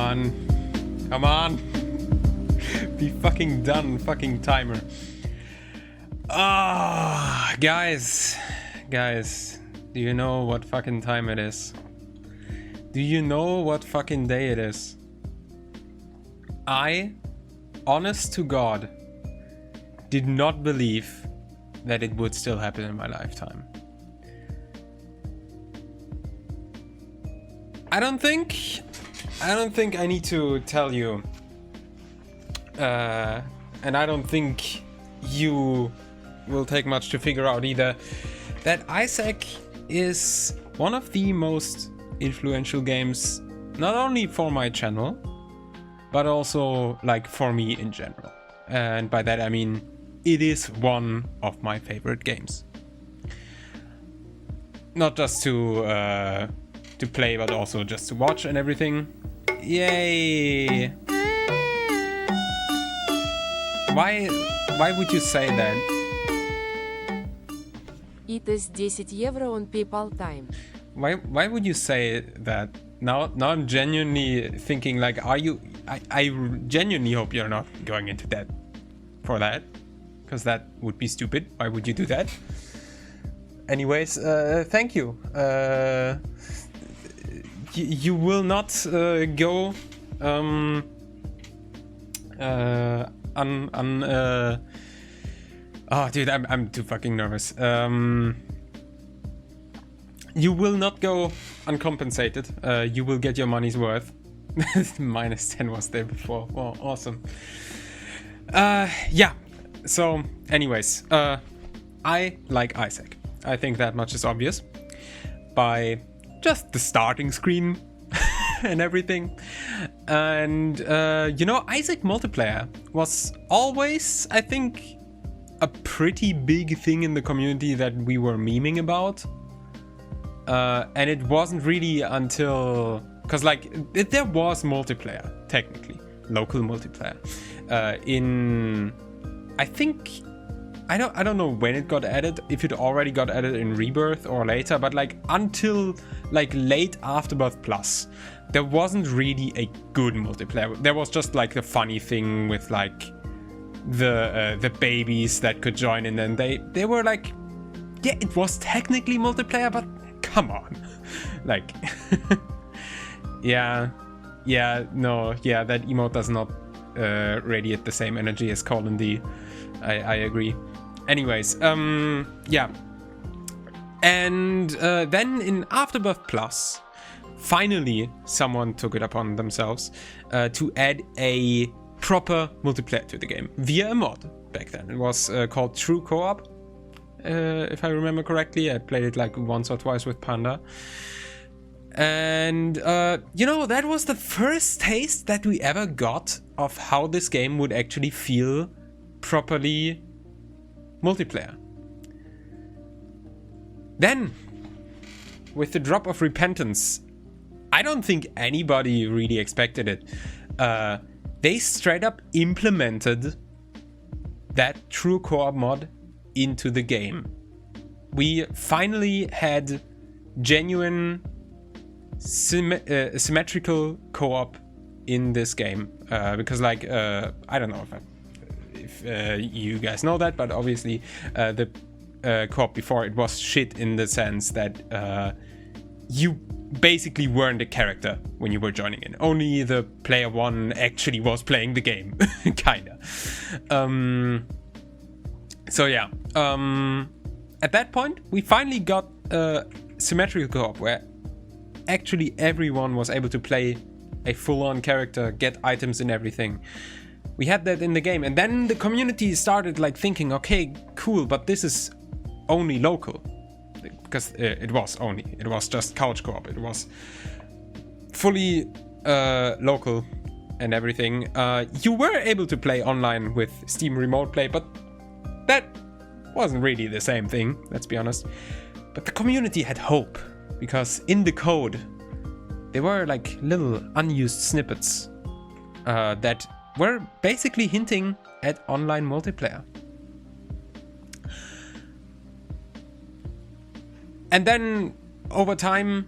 on. Come on. Be fucking done, fucking timer. Ah, guys. Guys, do you know what fucking time it is? Do you know what fucking day it is? I, honest to God, did not believe that it would still happen in my lifetime. I don't think I need to tell you, and I don't think you will take much to figure out either, that Isaac is one of the most influential games, not only for my channel, but also like for me in general. And by that I mean it is one of my favorite games. Not just to play, but also just to watch and everything. Yay! Why would you say that? It is 10 euro on PayPal time. Why would you say that? Now I'm genuinely thinking like, are you? I genuinely hope you're not going into debt for that, because that would be stupid. Why would you do that? Anyways, thank you. You will not go oh dude, I'm too fucking nervous. You will not go uncompensated. You will get your money's worth. Minus 10 was there before. Oh, awesome. Yeah. So anyways, I like Isaac. I think that much is obvious by just the starting screen and everything. And you know, Isaac multiplayer was always, I think, a pretty big thing in the community that we were memeing about. And it wasn't really until, because like there was multiplayer, technically local multiplayer, in, I think, I don't know when it got added, if it already got added in Rebirth or later, but like until like late Afterbirth Plus, there wasn't really a good multiplayer. There was just like the funny thing with like the babies that could join in, and they were like, yeah, it was technically multiplayer, but come on. Like yeah, that emote does not radiate the same energy as Colin D. I agree. Anyways, yeah. And then in Afterbirth Plus, finally someone took it upon themselves to add a proper multiplayer to the game via a mod back then. It was called True Co-op, if I remember correctly. I played it like once or twice with Panda. And, you know, that was the first taste that we ever got of how this game would actually feel properly multiplayer. Then, with the drop of Repentance, I don't think anybody really expected it. They straight up implemented that True Co-op mod into the game. We finally had genuine symmetrical co-op in this game, because like I don't know if you guys know that, but obviously the co-op before it was shit in the sense that you basically weren't a character when you were joining in. Only the player one actually was playing the game, kinda. So yeah, at that point we finally got symmetrical co-op where actually everyone was able to play a full-on character, get items and everything. We had that in the game, and then the community started like thinking, okay, cool, but this is only local, because it was just couch co-op. It was fully local and everything. You were able to play online with Steam Remote Play, but that wasn't really the same thing, let's be honest. But the community had hope, because in the code there were like little unused snippets that were basically hinting at online multiplayer. And then over time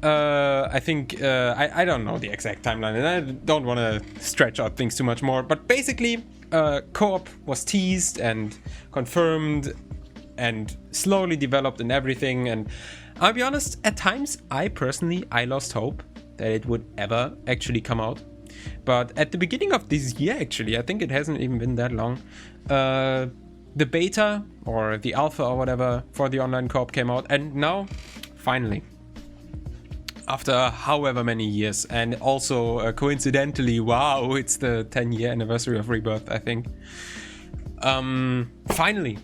I think I don't know the exact timeline, and I don't want to stretch out things too much more. But basically, co-op was teased and confirmed and slowly developed and everything. And I'll be honest, at times I lost hope that it would ever actually come out. But at the beginning of this year, actually, I think it hasn't even been that long, the beta or the alpha or whatever for the online co-op came out, and now finally, after however many years, and also coincidentally, wow, it's the 10-year anniversary of Rebirth, I think. Finally,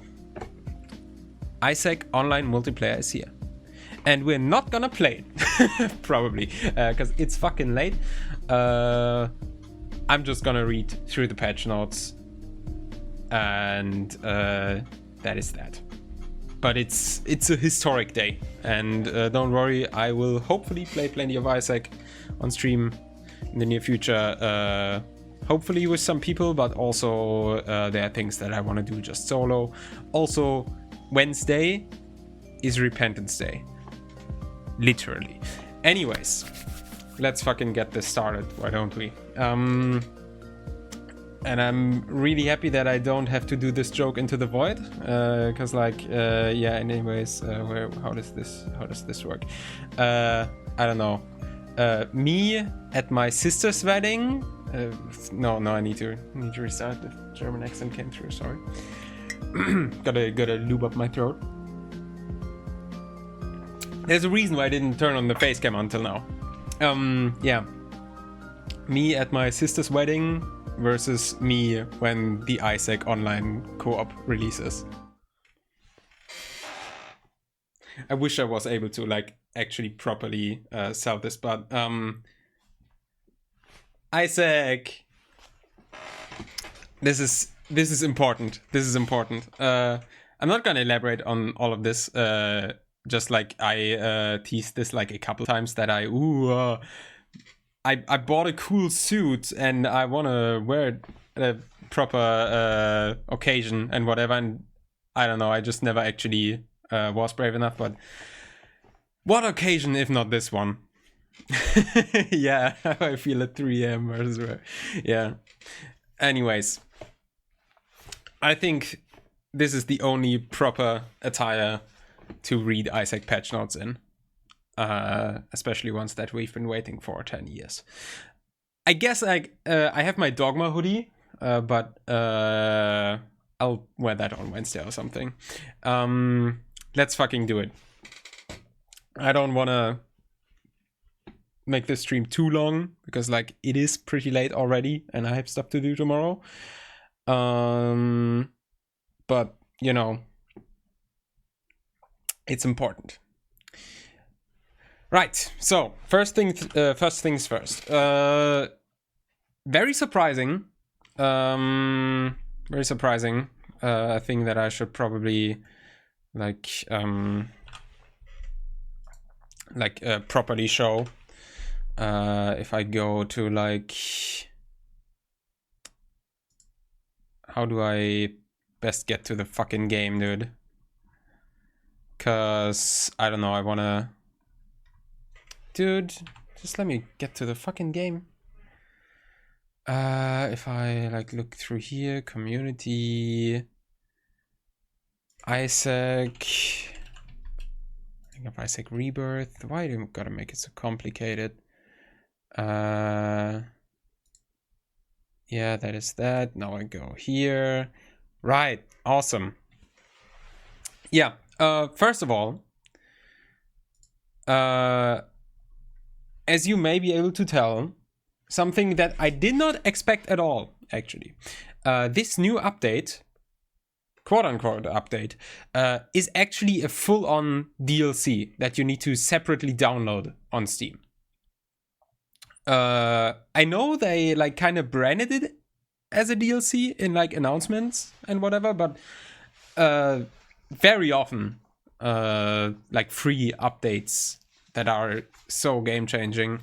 Isaac Online multiplayer is here. And we're not gonna play it, probably, because it's fucking late. I'm just gonna read through the patch notes, and that is that. But it's a historic day, and don't worry, I will hopefully play plenty of Isaac on stream in the near future. Hopefully with some people, but also there are things that I want to do just solo. Also, Wednesday is Repentance Day. Literally. Anyways, let's fucking get this started, why don't we? And I'm really happy that I don't have to do this joke into the void, because yeah, anyways, how does this work? I don't know. Me at my sister's wedding. No, I need to restart. The German accent came through. Sorry. gotta lube up my throat. There's a reason why I didn't turn on the face cam until now. Yeah. Me at my sister's wedding versus me when the Isaac Online co-op releases. I wish I was able to actually properly sell this, but Isaac, this is important. This is important. I'm not gonna elaborate on all of this. Just like I teased this a couple times that I bought a cool suit and I want to wear it at a proper occasion and whatever, and I don't know, I just never actually was brave enough. But what occasion if not this one? Yeah, I feel at 3 a.m. versus yeah. Anyways, I think this is the only proper attire to read Isaac patch notes in. Especially ones that we've been waiting for 10 years. I guess I have my Dogma hoodie, but I'll wear that on Wednesday or something. Let's fucking do it. I don't want to make this stream too long, because it is pretty late already and I have stuff to do tomorrow. But, you know, it's important. Right, so first things first. Very surprising. Very surprising. I think that I should probably properly show. If I go to how do I best get to the fucking game, dude? Cause I don't know, I wanna. Dude, just let me get to the fucking game. If I look through here, community, Isaac, I think of Isaac Rebirth. Why do you gotta make it so complicated? Yeah, that is that. Now I go here. Right, awesome. Yeah, first of all, as you may be able to tell, something that I did not expect at all, actually. This new update, quote-unquote update, is actually a full-on DLC that you need to separately download on Steam. I know they kind of branded it as a DLC in announcements and whatever, but very often free updates that are so game-changing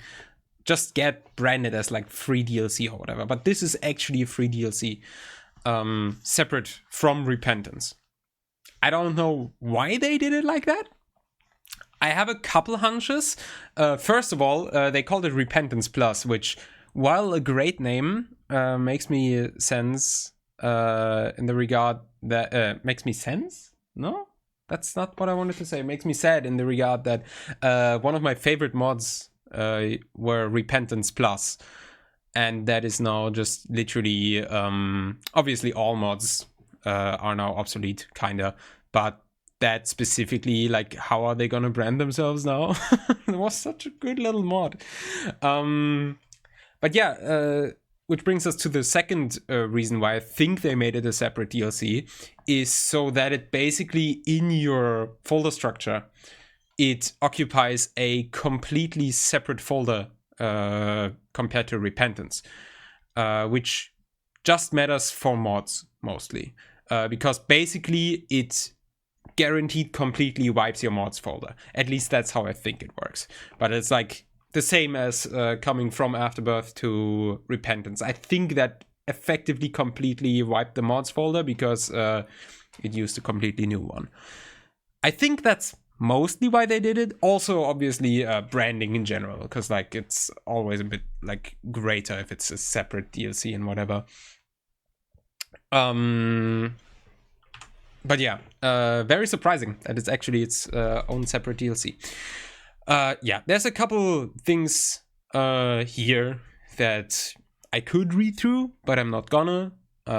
just get branded as free DLC or whatever. But this is actually a free DLC, separate from Repentance. I don't know why they did it like that. I have a couple hunches. First of all, they called it Repentance Plus, which, while a great name, makes me sense in the regard that makes me sense? No, that's not what I wanted to say. It makes me sad in the regard that one of my favorite mods were Repentance Plus, and that is now just literally obviously all mods are now obsolete, kinda, but that specifically, like, how are they gonna brand themselves now? It was such a good little mod. But yeah, which brings us to the second reason why I think they made it a separate DLC, is so that it basically, in your folder structure, it occupies a completely separate folder compared to Repentance, which just matters for mods mostly, because basically it guaranteed completely wipes your mods folder. At least that's how I think it works. But it's like the same as coming from Afterbirth to Repentance. I think that effectively completely wiped the mods folder because it used a completely new one. I think that's mostly why they did it. Also, obviously, branding in general, because like it's always a bit like greater if it's a separate DLC and whatever. But yeah, very surprising that it's actually its own separate DLC. Yeah, there's a couple things here that I could read through, but I'm not gonna,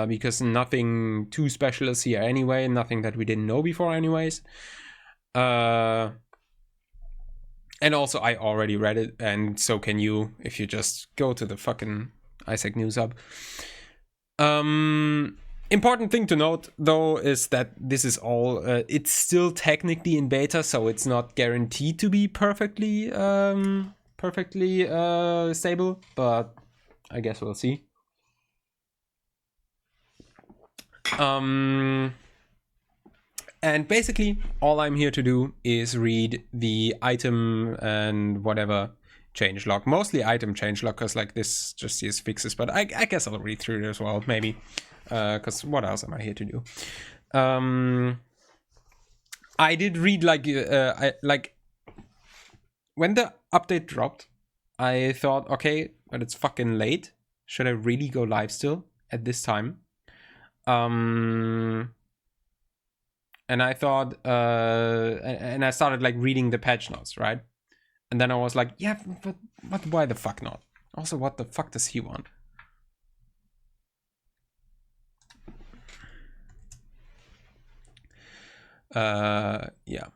because nothing too special is here anyway, nothing that we didn't know before anyways. And also, I already read it, and so can you if you just go to the fucking Isaac News Hub. Important thing to note, though, is that this is all, it's still technically in beta, so it's not guaranteed to be perfectly stable, but I guess we'll see. And basically, all I'm here to do is read the item and whatever changelog. Mostly item changelog, because like this just sees fixes, but I guess I'll read through it as well, maybe. Because what else am I here to do? I did read like when the update dropped, I thought, okay, but it's fucking late. Should I really go live still at this time? And I thought, and I started like reading the patch notes, right? And then I was like, yeah, but why the fuck not? Also, what the fuck does he want? Yeah.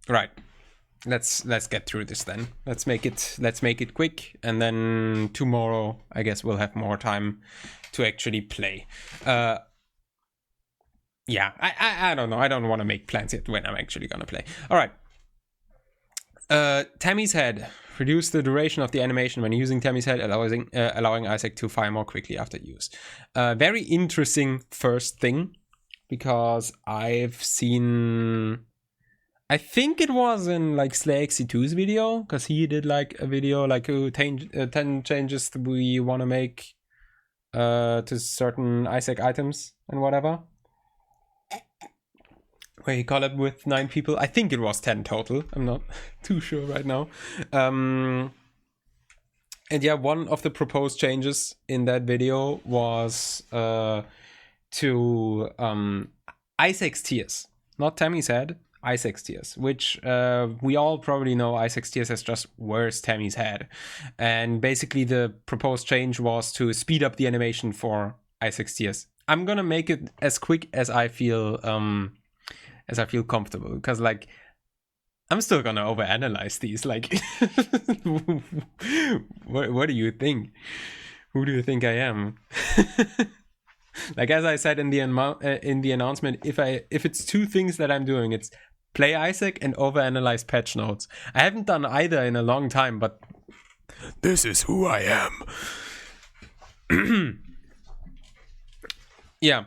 Right. Let's get through this then. Let's make it quick, and then tomorrow I guess we'll have more time to actually play. Yeah, I don't know. I don't want to make plans yet when I'm actually gonna play. All right. Tammy's head. Reduce the duration of the animation when using Tammy's head, allowing Isaac to fire more quickly after use. Very interesting first thing, because I've seen, I think it was in like SlayXC2's video, because he did like a video like 10 changes we want to make to certain Isaac items and whatever, where he collabed with 9 people. I think it was 10 total. I'm not too sure right now. And yeah, one of the proposed changes in that video was to Isaac's tears. Not Tammy's head, Isaac's tears, which we all probably know Isaac's tears as just where's Tammy's head. And basically the proposed change was to speed up the animation for Isaac's tears. I'm gonna make it as quick as I feel comfortable, because like I'm still gonna overanalyze these. Like, what do you think? Who do you think I am? Like, as I said in the announcement, if it's 2 things that I'm doing, it's play Isaac and overanalyze patch notes. I haven't done either in a long time, but this is who I am. Yeah.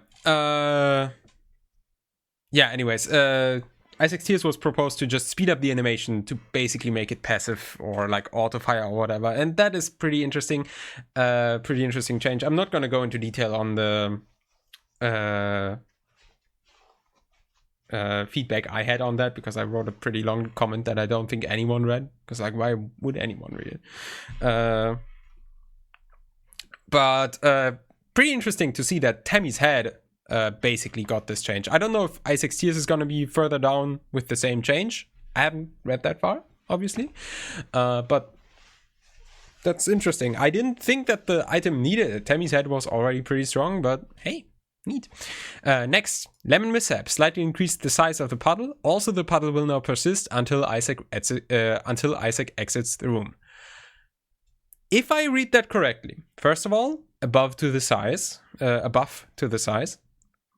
Yeah, anyways, I Isaac's Tears was proposed to just speed up the animation to basically make it passive or like auto fire or whatever, and that is pretty interesting. Pretty interesting change. I'm not going to go into detail on the feedback I had on that, because I wrote a pretty long comment that I don't think anyone read, because like, why would anyone read it? But pretty interesting to see that Tammy's head basically got this change. I don't know if Isaac's Tears is going to be further down with the same change. I haven't read that far, obviously, but that's interesting. I didn't think that the item needed it. Tammy's head was already pretty strong, but hey, neat. Next, Lemon Mishap slightly increased the size of the puddle. Also, the puddle will now persist until Isaac exits the room. If I read that correctly, first of all, above to the size,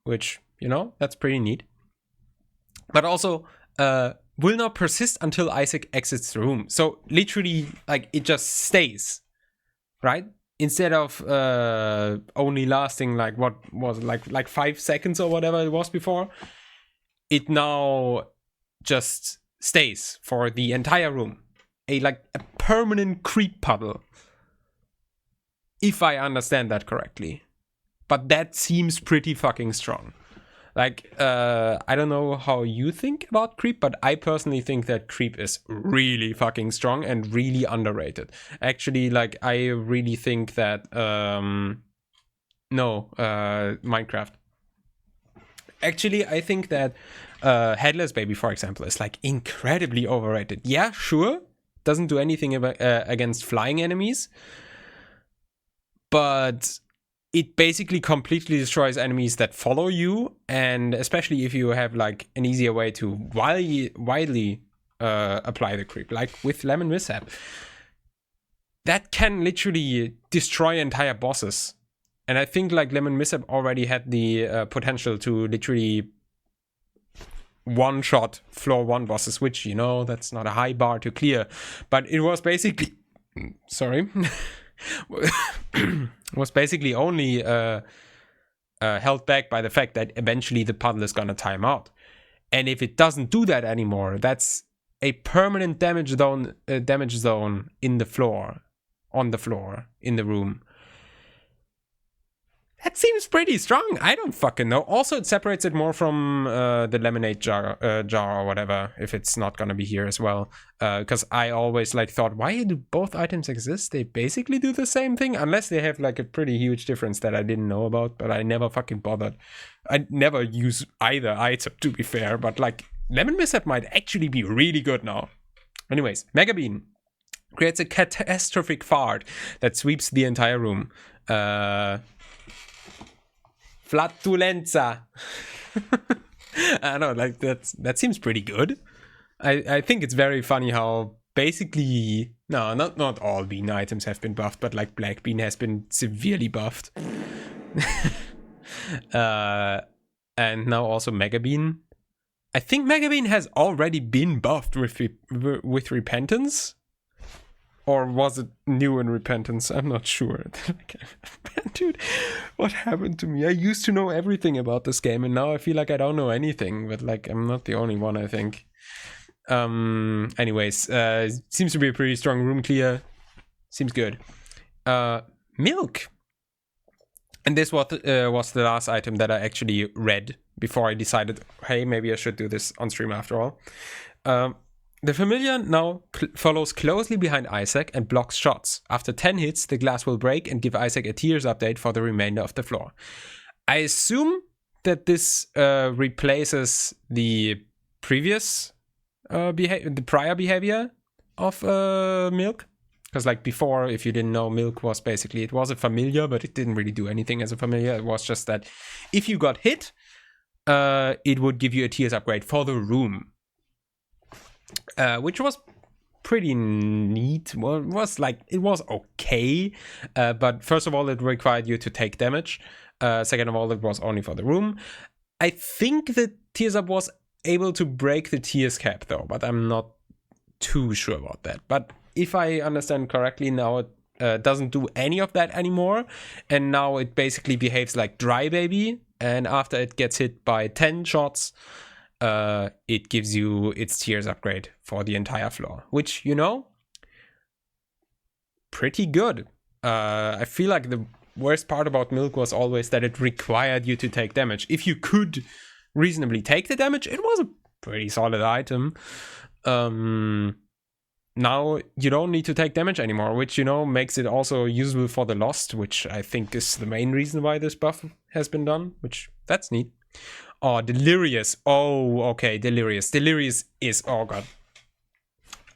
which, you know, that's pretty neat. But also, will not persist until Isaac exits the room. So literally, like, it just stays, right? Instead of only lasting like what was like 5 seconds or whatever it was before, it now just stays for the entire room. A permanent creep puddle, if I understand that correctly. But that seems pretty fucking strong. Like, I don't know how you think about creep, but I personally think that creep is really fucking strong and really underrated. Actually, like, I really think that, Minecraft. Actually, I think that Headless Baby, for example, is like incredibly overrated. Yeah, sure, doesn't do anything against flying enemies, but it basically completely destroys enemies that follow you, and especially if you have like an easier way to widely apply the creep, like with Lemon Mishap. That can literally destroy entire bosses. And I think like Lemon Mishap already had the potential to literally one-shot floor 1 bosses, which, you know, that's not a high bar to clear. But it was basically... Sorry. was basically only held back by the fact that eventually the puddle is gonna time out. And if it doesn't do that anymore, that's a permanent damage zone in the floor, on the floor, in the room. That seems pretty strong. I don't fucking know. Also, it separates it more from the lemonade jar or whatever, if it's not gonna be here as well. Because I always like thought, why do both items exist? They basically do the same thing, unless they have like a pretty huge difference that I didn't know about, but I never fucking bothered. I never use either item, to be fair, but like Lemon Mishap might actually be really good now. Anyways, Mega Bean creates a catastrophic fart that sweeps the entire room. Flatulenza. I don't know, like that seems pretty good. I think it's very funny how basically, no, not all bean items have been buffed, but like black bean has been severely buffed. And now also Mega Bean. I think Mega Bean has already been buffed with Repentance. Or was it new in Repentance? I'm not sure. Dude, what happened to me? I used to know everything about this game, and now I feel like I don't know anything. But like, I'm not the only one, I think. Anyways, seems to be a pretty strong room clear. Seems good. Milk. And this was the last item that I actually read before I decided, hey, maybe I should do this on stream after all. The familiar now follows closely behind Isaac and blocks shots. After 10 hits, the glass will break and give Isaac a tears update for the remainder of the floor. I assume that this replaces the previous the prior behavior of Milk. Because like before, if you didn't know, Milk was basically, it was a familiar, but it didn't really do anything as a familiar. It was just that if you got hit, it would give you a tears upgrade for the room. Which was pretty neat. Well, it was okay, but first of all, it required you to take damage. Second of all, it was only for the room. I think the Tears Up was able to break the Tears cap though, but I'm not too sure about that. But if I understand correctly, now it doesn't do any of that anymore, and now it basically behaves like Dry Baby, and after it gets hit by 10 shots, it gives you its tiers upgrade for the entire floor, which, you know, pretty good. I feel like the worst part about Milk was always that it required you to take damage. If you could reasonably take the damage, it was a pretty solid item. Now you don't need to take damage anymore, which, you know, makes it also usable for the Lost, which I think is the main reason why this buff has been done, which that's neat. Oh, Delirious. Oh, okay, Delirious. Delirious is, oh god.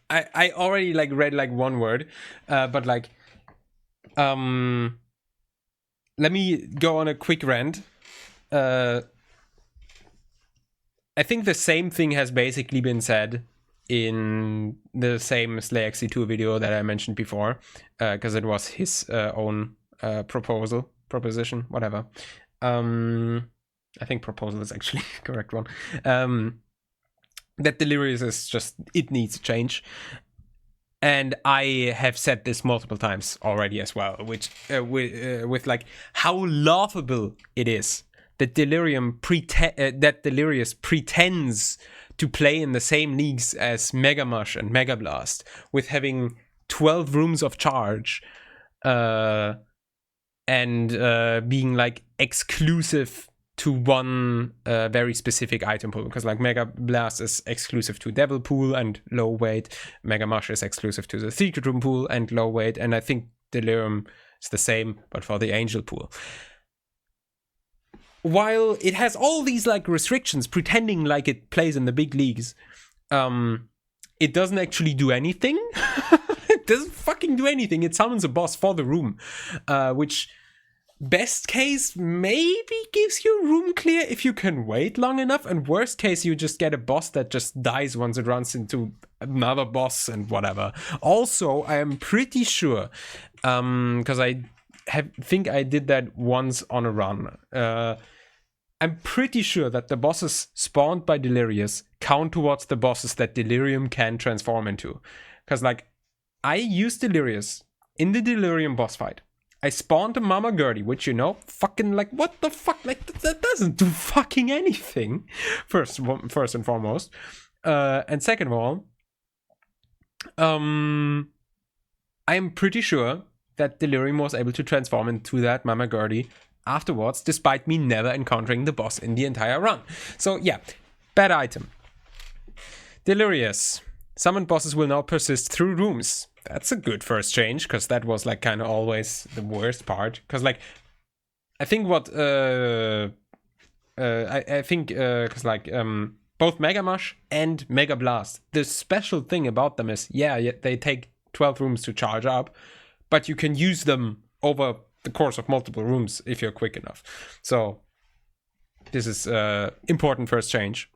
I already like read like one word, but like, let me go on a quick rant. I think the same thing has basically been said in the same SlayXC2 video that I mentioned before, because it was his own proposition, whatever. I think proposal is actually the correct one. That Delirious is just, it needs a change. And I have said this multiple times already as well, which with like how laughable it is that Delirious pretends to play in the same leagues as Mega Mush and Mega Blast, with having 12 rooms of charge, and being like exclusive to one very specific item pool, because like Mega Blast is exclusive to Devil Pool and low weight, Mega Mush is exclusive to the Secret Room pool and low weight, and I think Delirium is the same but for the Angel pool. While it has all these like restrictions, pretending like it plays in the big leagues, it doesn't actually do anything. It doesn't fucking do anything. It summons a boss for the room, which best case maybe gives you room clear if you can wait long enough, and worst case you just get a boss that just dies once it runs into another boss and whatever. Also, I am pretty sure, because I think I did that once on a run. I'm pretty sure that the bosses spawned by Delirious count towards the bosses that Delirium can transform into. Because, like, I used Delirious in the Delirium boss fight. I spawned a Mama Gertie, which, you know, fucking, like, what the fuck? Like, that doesn't do fucking anything, first and foremost. And second of all, I am pretty sure that Delirium was able to transform into that Mama Gertie afterwards, despite me never encountering the boss in the entire run. So yeah, bad item. Delirious. Summoned bosses will now persist through rooms. That's a good first change, because that was like kind of always the worst part. Because like, I think what I think because like both Mega Mush and Mega Blast, the special thing about them is they take 12 rooms to charge up, but you can use them over the course of multiple rooms if you're quick enough. So this is important first change.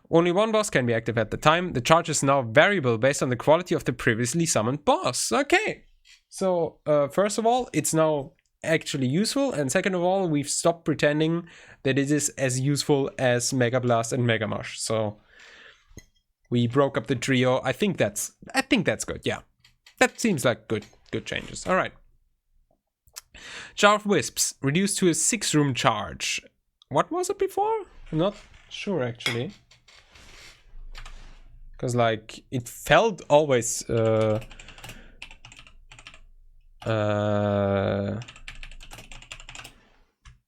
Only one boss can be active at the time. The charge is now variable based on the quality of the previously summoned boss. Okay. So first of all, it's now actually useful, and second of all, we've stopped pretending that it is as useful as Mega Blast and Mega Mush. So we broke up the trio. I think that's good. Yeah. That seems like good changes. All right. Jar of Wisps reduced to a 6-room charge. What was it before? I'm not sure actually. Because like it felt always it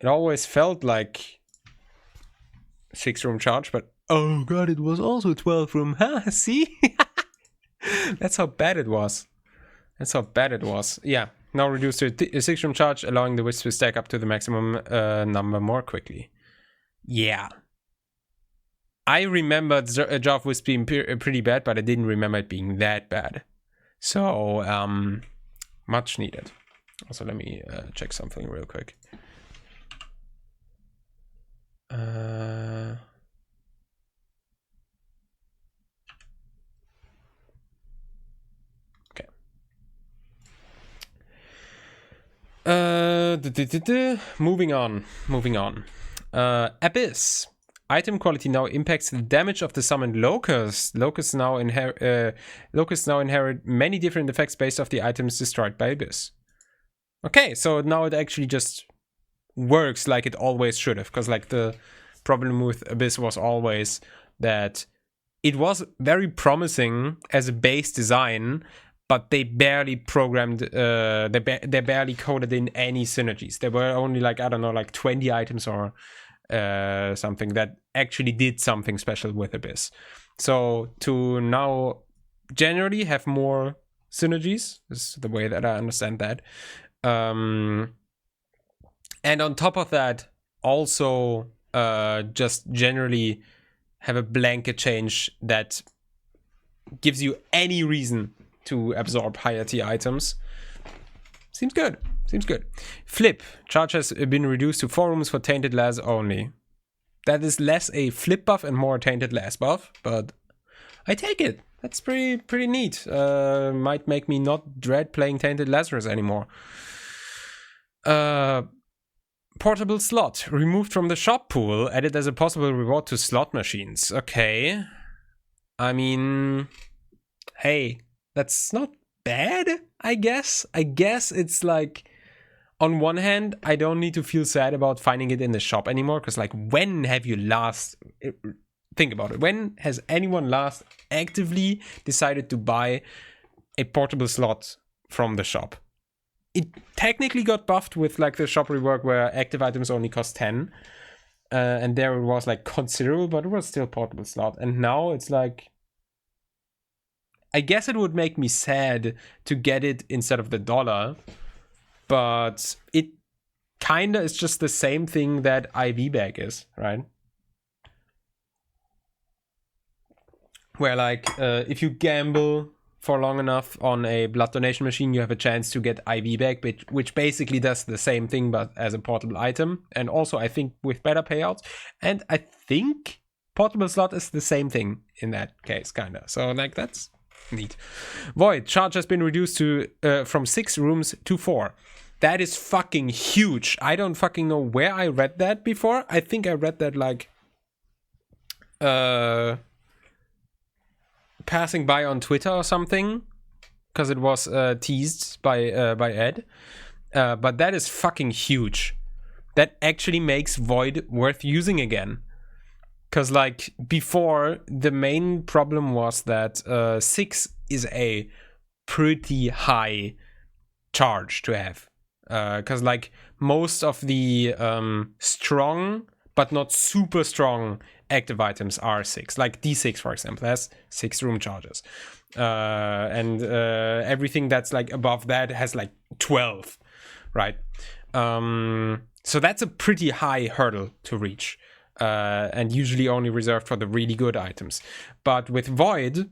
always felt like 6-room charge, but oh god, it was also 12-room. Huh? See? That's how bad it was. Yeah. Now reduced to a 6-room charge, allowing the wisps to stack up to the maximum number more quickly. Yeah. I remembered Jar of Wisps being pretty bad, but I didn't remember it being that bad. So, much needed. Also, let me check something real quick. Moving on. Abyss. Item quality now impacts the damage of the summoned locusts. Locusts now inherit many different effects based off the items destroyed by Abyss. Okay, so now it actually just works like it always should have, because like the problem with Abyss was always that it was very promising as a base design, but they barely programmed, they barely coded in any synergies. There were only like, I don't know, like 20 items or something that actually did something special with Abyss. So to now generally have more synergies is the way that I understand that. And on top of that, also just generally have a blanket change that gives you any reason to absorb higher tier items. Seems good. Seems good. Flip. Charge has been reduced to 4 rooms for Tainted Lass only. That is less a flip buff and more a Tainted Lass buff, but I take it. That's pretty neat. Might make me not dread playing Tainted Lazarus anymore. Portable slot. Removed from the shop pool. Added as a possible reward to slot machines. Okay. I mean, hey, that's not bad, I guess. I guess it's like, on one hand, I don't need to feel sad about finding it in the shop anymore, because like, when have you last, think about it, when has anyone last actively decided to buy a portable slot from the shop? It technically got buffed with like the shop rework where active items only cost 10, and there it was like considerable, but it was still portable slot. And now it's like, I guess it would make me sad to get it instead of the $1, but it kinda is just the same thing that IV bag is, right? Where like, if you gamble for long enough on a blood donation machine, you have a chance to get IV bag, which basically does the same thing but as a portable item, and also I think with better payouts. And I think portable slot is the same thing in that case, kinda. So like, that's neat. Void. Charge has been reduced to from 6 rooms to 4. That is fucking huge. I don't fucking know where I read that before. I think I read that like passing by on Twitter or something, because it was teased by Ed. But that is fucking huge. That actually makes Void worth using again. Because like before, the main problem was that 6 is a pretty high charge to have. Because like most of the strong but not super strong active items are 6. Like D6, for example, has 6 room charges. And everything that's like above that has like 12, right? So that's a pretty high hurdle to reach. And usually only reserved for the really good items. But with Void,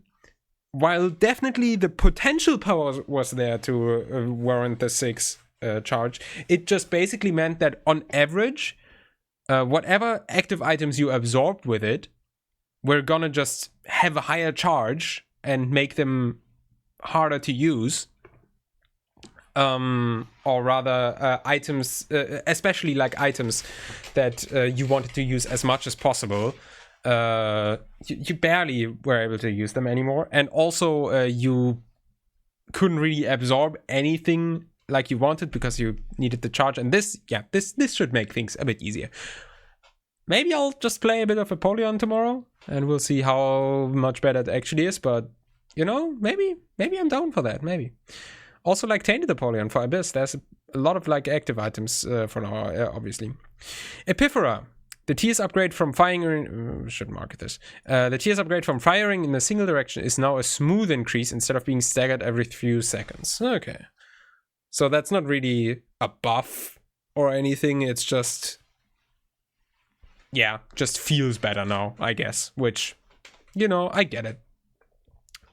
while definitely the potential power was there to warrant the 6 charge, it just basically meant that on average, whatever active items you absorbed with it, we're gonna just have a higher charge and make them harder to use. Or rather, items, especially like items that you wanted to use as much as possible, you barely were able to use them anymore. And also, you couldn't really absorb anything like you wanted because you needed the charge. And this should make things a bit easier. Maybe I'll just play a bit of Apollyon tomorrow, and we'll see how much better it actually is. But, you know, maybe I'm down for that, maybe. Also, like Tainted Apollyon for Abyss, there's a lot of like active items for now, obviously. Epiphora. The TS upgrade from firing... should mark this. The TS upgrade from firing in a single direction is now a smooth increase instead of being staggered every few seconds. Okay. So that's not really a buff or anything. It's just... yeah, just feels better now, I guess. Which, you know, I get it.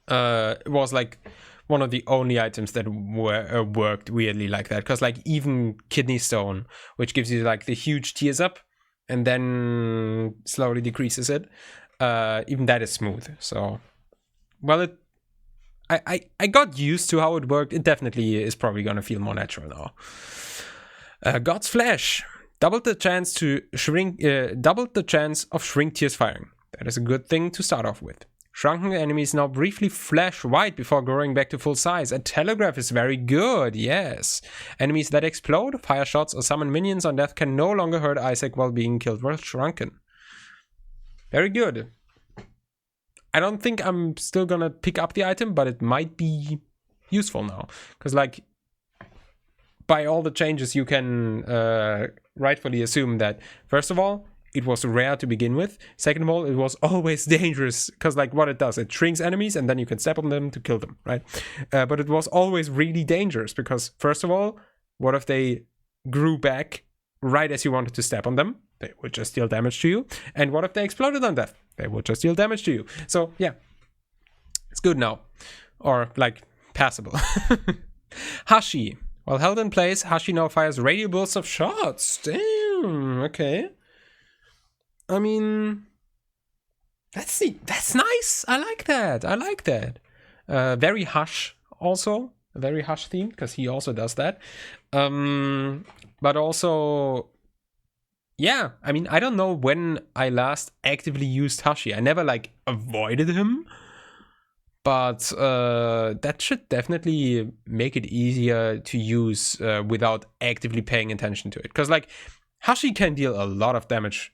It was like one of the only items that worked weirdly like that, because like even Kidney Stone, which gives you like the huge tears up and then slowly decreases it, even that is smooth. So, well, I got used to how it worked. It definitely is probably gonna feel more natural now. God's Flash doubled the chance of shrink tears firing. That is a good thing to start off with. Shrunken enemies now briefly flash white before growing back to full size. A telegraph is very good, yes. Enemies that explode, fire shots, or summon minions on death can no longer hurt Isaac while being killed while shrunken. Very good. I don't think I'm still gonna pick up the item, but it might be useful now. Because, like, by all the changes, you can rightfully assume that, first of all, it was rare to begin with. Second of all, it was always dangerous. Because, like, what it does, it shrinks enemies and then you can step on them to kill them, right? But it was always really dangerous because, first of all, what if they grew back right as you wanted to step on them? They would just deal damage to you. And what if they exploded on death? They would just deal damage to you. So, yeah. It's good now. Or, like, passable. Hashi. While held in place, Hashi now fires radio bursts of shots. Damn, okay. I mean... That's nice. I like that. Very Hush, also. Very Hush themed, because he also does that. But also... Yeah, I mean, I don't know when I last actively used Hashi. I never, like, avoided him. But that should definitely make it easier to use without actively paying attention to it. Because, like, Hashi can deal a lot of damage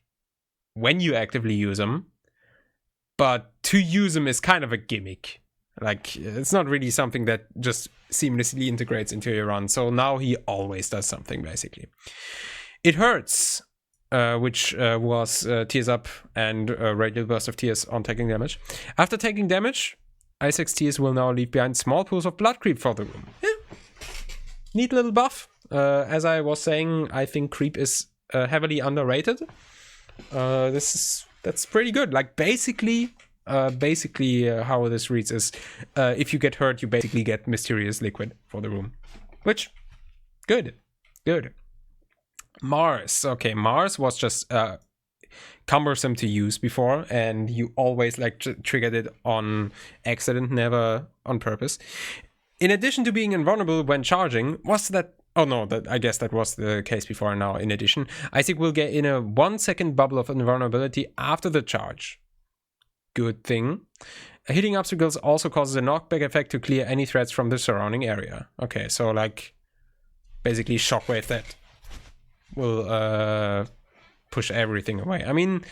when you actively use him. But to use him is kind of a gimmick. Like, it's not really something that just seamlessly integrates into your run. So now he always does something, basically. It hurts. Which was Tears Up and Radial Burst of Tears on taking damage. After taking damage, Isaac's Tears will now leave behind small pools of blood creep for the room. Yeah. Neat little buff. As I was saying, I think creep is heavily underrated. That's pretty good. Like, basically how this reads is if you get hurt, you basically get Mysterious Liquid for the room. Which, good. Mars. Okay, Mars was just cumbersome to use before, and you always like triggered it on accident, never on purpose. In addition to being invulnerable when charging, I guess that was the case before. Now, in addition, Isaac will get in a 1 second bubble of invulnerability after the charge. Good thing. Hitting obstacles also causes a knockback effect to clear any threats from the surrounding area. Okay, so like basically shockwave that will push everything away. I mean,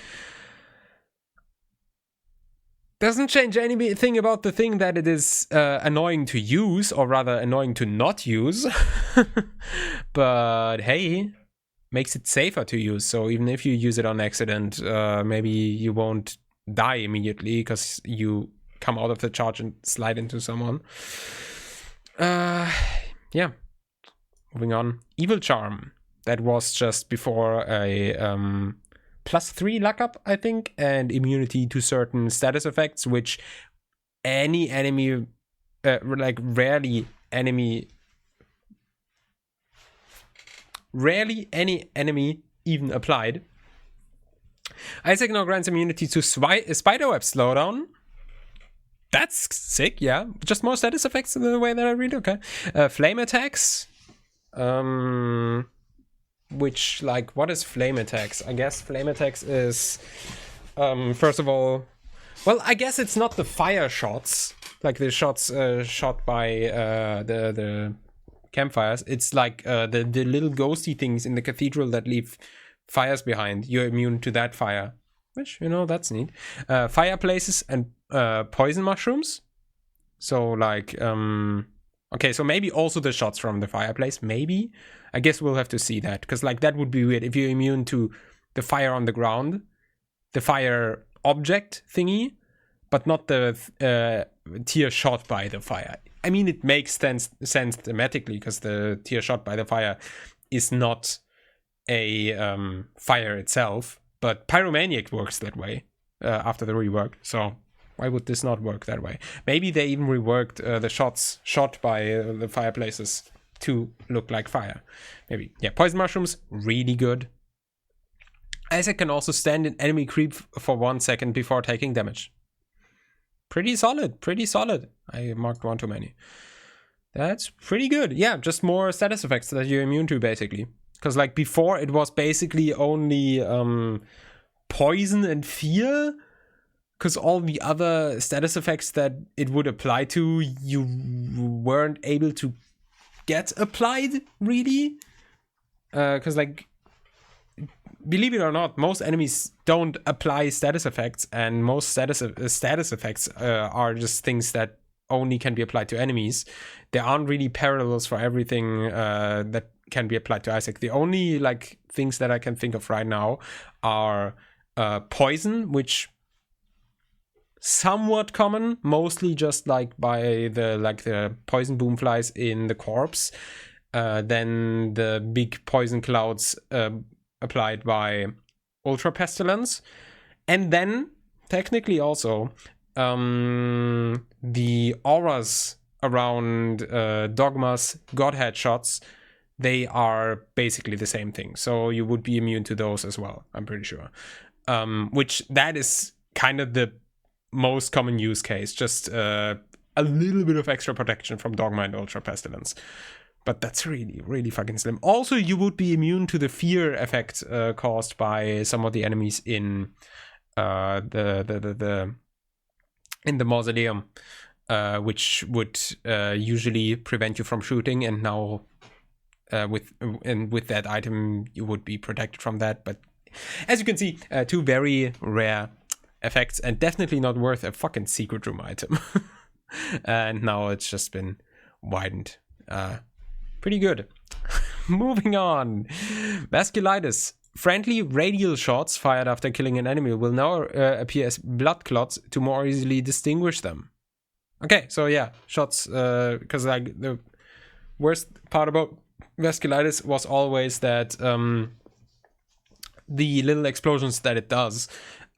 doesn't change anything about the thing that it is annoying to use, or rather annoying to not use. But hey, makes it safer to use. So even if you use it on accident, maybe you won't die immediately because you come out of the charge and slide into someone. Yeah. Moving on. Evil Charm. That was just before a +3 luck up, I think, and immunity to certain status effects, which any enemy, rarely any enemy even applied. Isaac now grants immunity to spiderweb slowdown. That's sick, yeah. Just more status effects in the way that I read, okay. Flame attacks. Which, like, what is flame attacks? I guess flame attacks is, first of all, well, I guess it's not the fire shots, like the shots shot by the campfires. It's like the little ghosty things in the cathedral that leave fires behind. You're immune to that fire, which, you know, that's neat. Fireplaces and poison mushrooms. So, like, okay, so maybe also the shots from the fireplace, maybe. I guess we'll have to see that, because like that would be weird if you're immune to the fire on the ground, the fire object thingy, but not the tear shot by the fire. I mean, it makes sense thematically, because the tear shot by the fire is not a fire itself, but Pyromaniac works that way after the rework, so why would this not work that way? Maybe they even reworked the shots shot by the fireplaces to look like fire. Maybe. Yeah, poison mushrooms, really good. Isaac can also stand in enemy creep for 1 second before taking damage. Pretty solid. I marked one too many. That's pretty good. Yeah, just more status effects that you're immune to, basically. Because like before, it was basically only poison and fear. Because all the other status effects that it would apply to, you weren't able to get applied, really. Because, like, believe it or not, most enemies don't apply status effects, and most status effects are just things that only can be applied to enemies. There aren't really parallels for everything that can be applied to Isaac. The only like things that I can think of right now are poison, which somewhat common, mostly just like by the poison boomflies in the corpse. Then the big poison clouds applied by Ultra Pestilence, and then technically also the auras around Dogma's Godhead shots. They are basically the same thing, so you would be immune to those as well, I'm pretty sure. Which that is kind of the most common use case, just a little bit of extra protection from Dogma and Ultra Pestilence. But that's really, really fucking slim. Also, you would be immune to the fear effect caused by some of the enemies in the mausoleum, which would usually prevent you from shooting, and now with that item you would be protected from that. But as you can see, two very rare effects, and definitely not worth a fucking secret room item. And now it's just been widened. Pretty good. Moving on. Vasculitis. Friendly radial shots fired after killing an enemy will now appear as blood clots to more easily distinguish them. Okay, so yeah, shots, because like the worst part about vasculitis was always that the little explosions that it does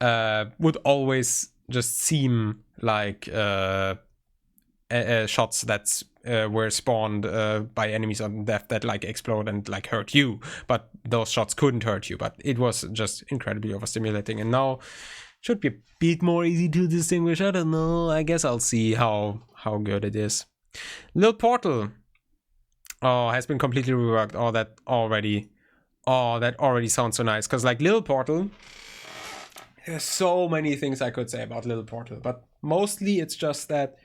would always just seem like shots that were spawned by enemies on death that like explode and like hurt you, but those shots couldn't hurt you, but it was just incredibly overstimulating, and now should be a bit more easy to distinguish. I don't know, I guess I'll see how good it is. Little Portal has been completely reworked. That already sounds so nice, because like Little Portal, there's so many things I could say about Little Portal, but mostly it's just that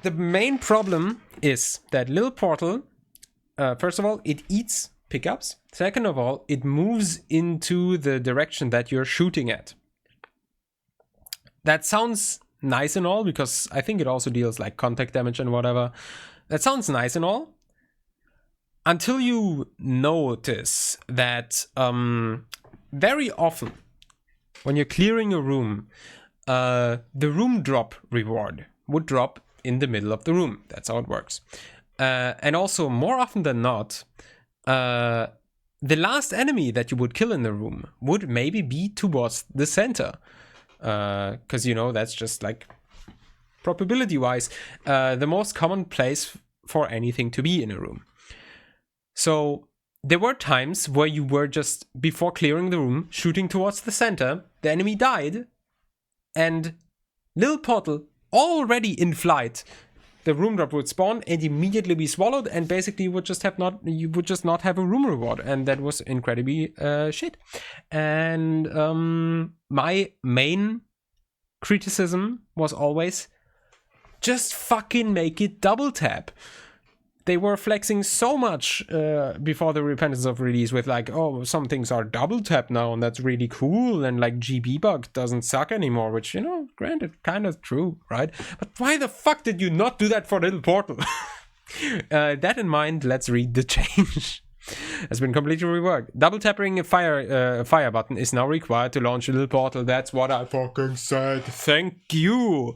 the main problem is that Little Portal, first of all, it eats pickups. Second of all, it moves into the direction that you're shooting at. That sounds nice and all, because I think it also deals like contact damage and whatever. That sounds nice and all, until you notice that very often when you're clearing a room, the room drop reward would drop in the middle of the room. That's how it works. And also, more often than not, the last enemy that you would kill in the room would maybe be towards the center. Because, you know, that's just like probability-wise the most common place for anything to be in a room. So there were times where you were just, before clearing the room, shooting towards the center, the enemy died, and Little Portal already in flight, the room drop would spawn and immediately be swallowed, and basically you would just not have a room reward, and that was incredibly shit. And my main criticism was always, just fucking make it double tap. They were flexing so much before the Repentance of release with like, oh, some things are double tap now, and that's really cool, and like GB bug doesn't suck anymore, which, you know, granted, kind of true, right? But why the fuck did you not do that for Little Portal? That in mind, let's read the change. Has been completely reworked. Double tapping a fire button is now required to launch a Little Portal. That's what I fucking said. Thank you.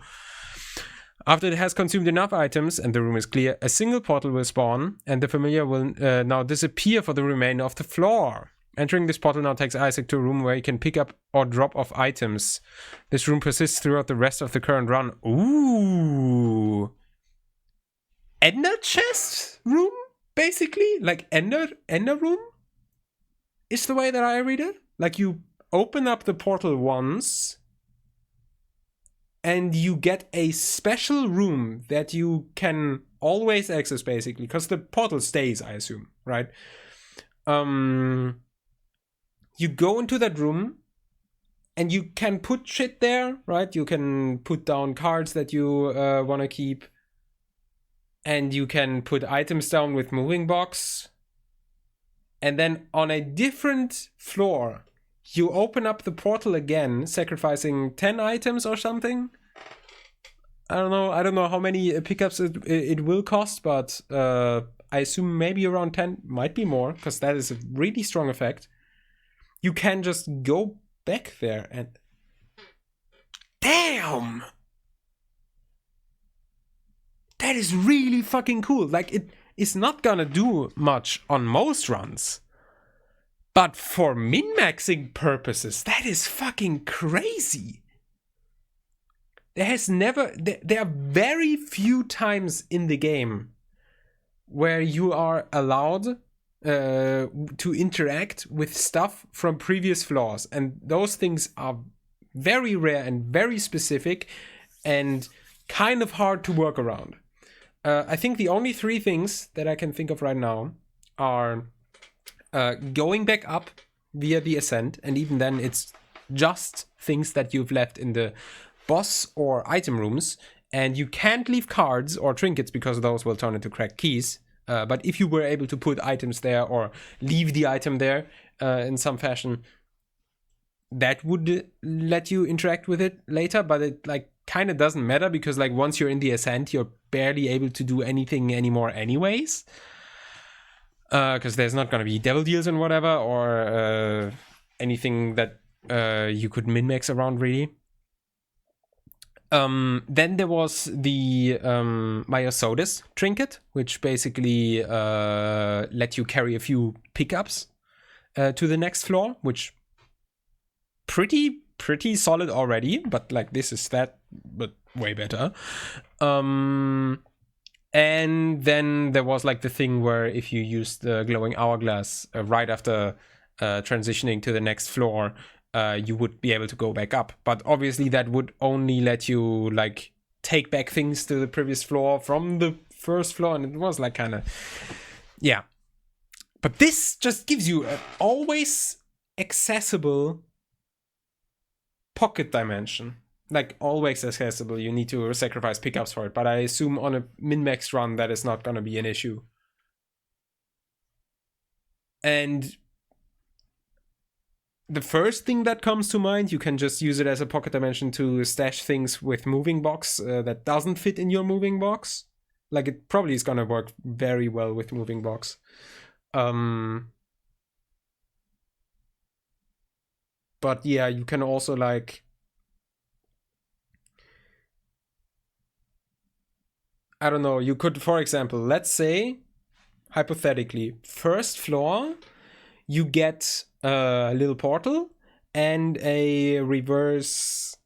After it has consumed enough items and the room is clear, a single portal will spawn, and the familiar will now disappear for the remainder of the floor. Entering this portal now takes Isaac to a room where he can pick up or drop off items. This room persists throughout the rest of the current run. Ooh. Ender chest room, basically? Like Ender room? Is the way that I read it? Like you open up the portal once, and you get a special room that you can always access, basically, because the portal stays, I assume, right? You go into that room, and you can put shit there, right? You can put down cards that you want to keep, and you can put items down with moving box. and then on a different floor, you open up the portal again, sacrificing 10 items or something. I don't know how many pickups it will cost, but I assume maybe around 10, might be more, because that is a really strong effect. You can just go back there and... Damn! That is really fucking cool. Like, it is not gonna do much on most runs. But for min-maxing purposes, that is fucking crazy. There are very few times in the game where you are allowed to interact with stuff from previous floors. And those things are very rare and very specific and kind of hard to work around. I think the only 3 things that I can think of right now are going back up via the ascent, and even then it's just things that you've left in the boss or item rooms, and you can't leave cards or trinkets because those will turn into cracked keys. But if you were able to put items there or leave the item there in some fashion, that would let you interact with it later. But it like kind of doesn't matter, because like once you're in the ascent, you're barely able to do anything anymore anyways. Because there's not going to be devil deals and whatever, or anything that you could min-max around, really. Then there was the Myosotis trinket, which basically let you carry a few pickups to the next floor, which pretty solid already, but like this is that, but way better. And then there was like the thing where if you use the glowing hourglass right after transitioning to the next floor, you would be able to go back up. But obviously that would only let you like take back things to the previous floor from the first floor, and it was like kind of, yeah. But this just gives you an always accessible pocket dimension. Like, always accessible. You need to sacrifice pickups for it, but I assume on a min-max run that is not going to be an issue. And the first thing that comes to mind, you can just use it as a pocket dimension to stash things with moving box that doesn't fit in your moving box. Like, it probably is going to work very well with moving box. But yeah, you can also like... I don't know, you could, for example, let's say, hypothetically, first floor, you get a little portal and a reverse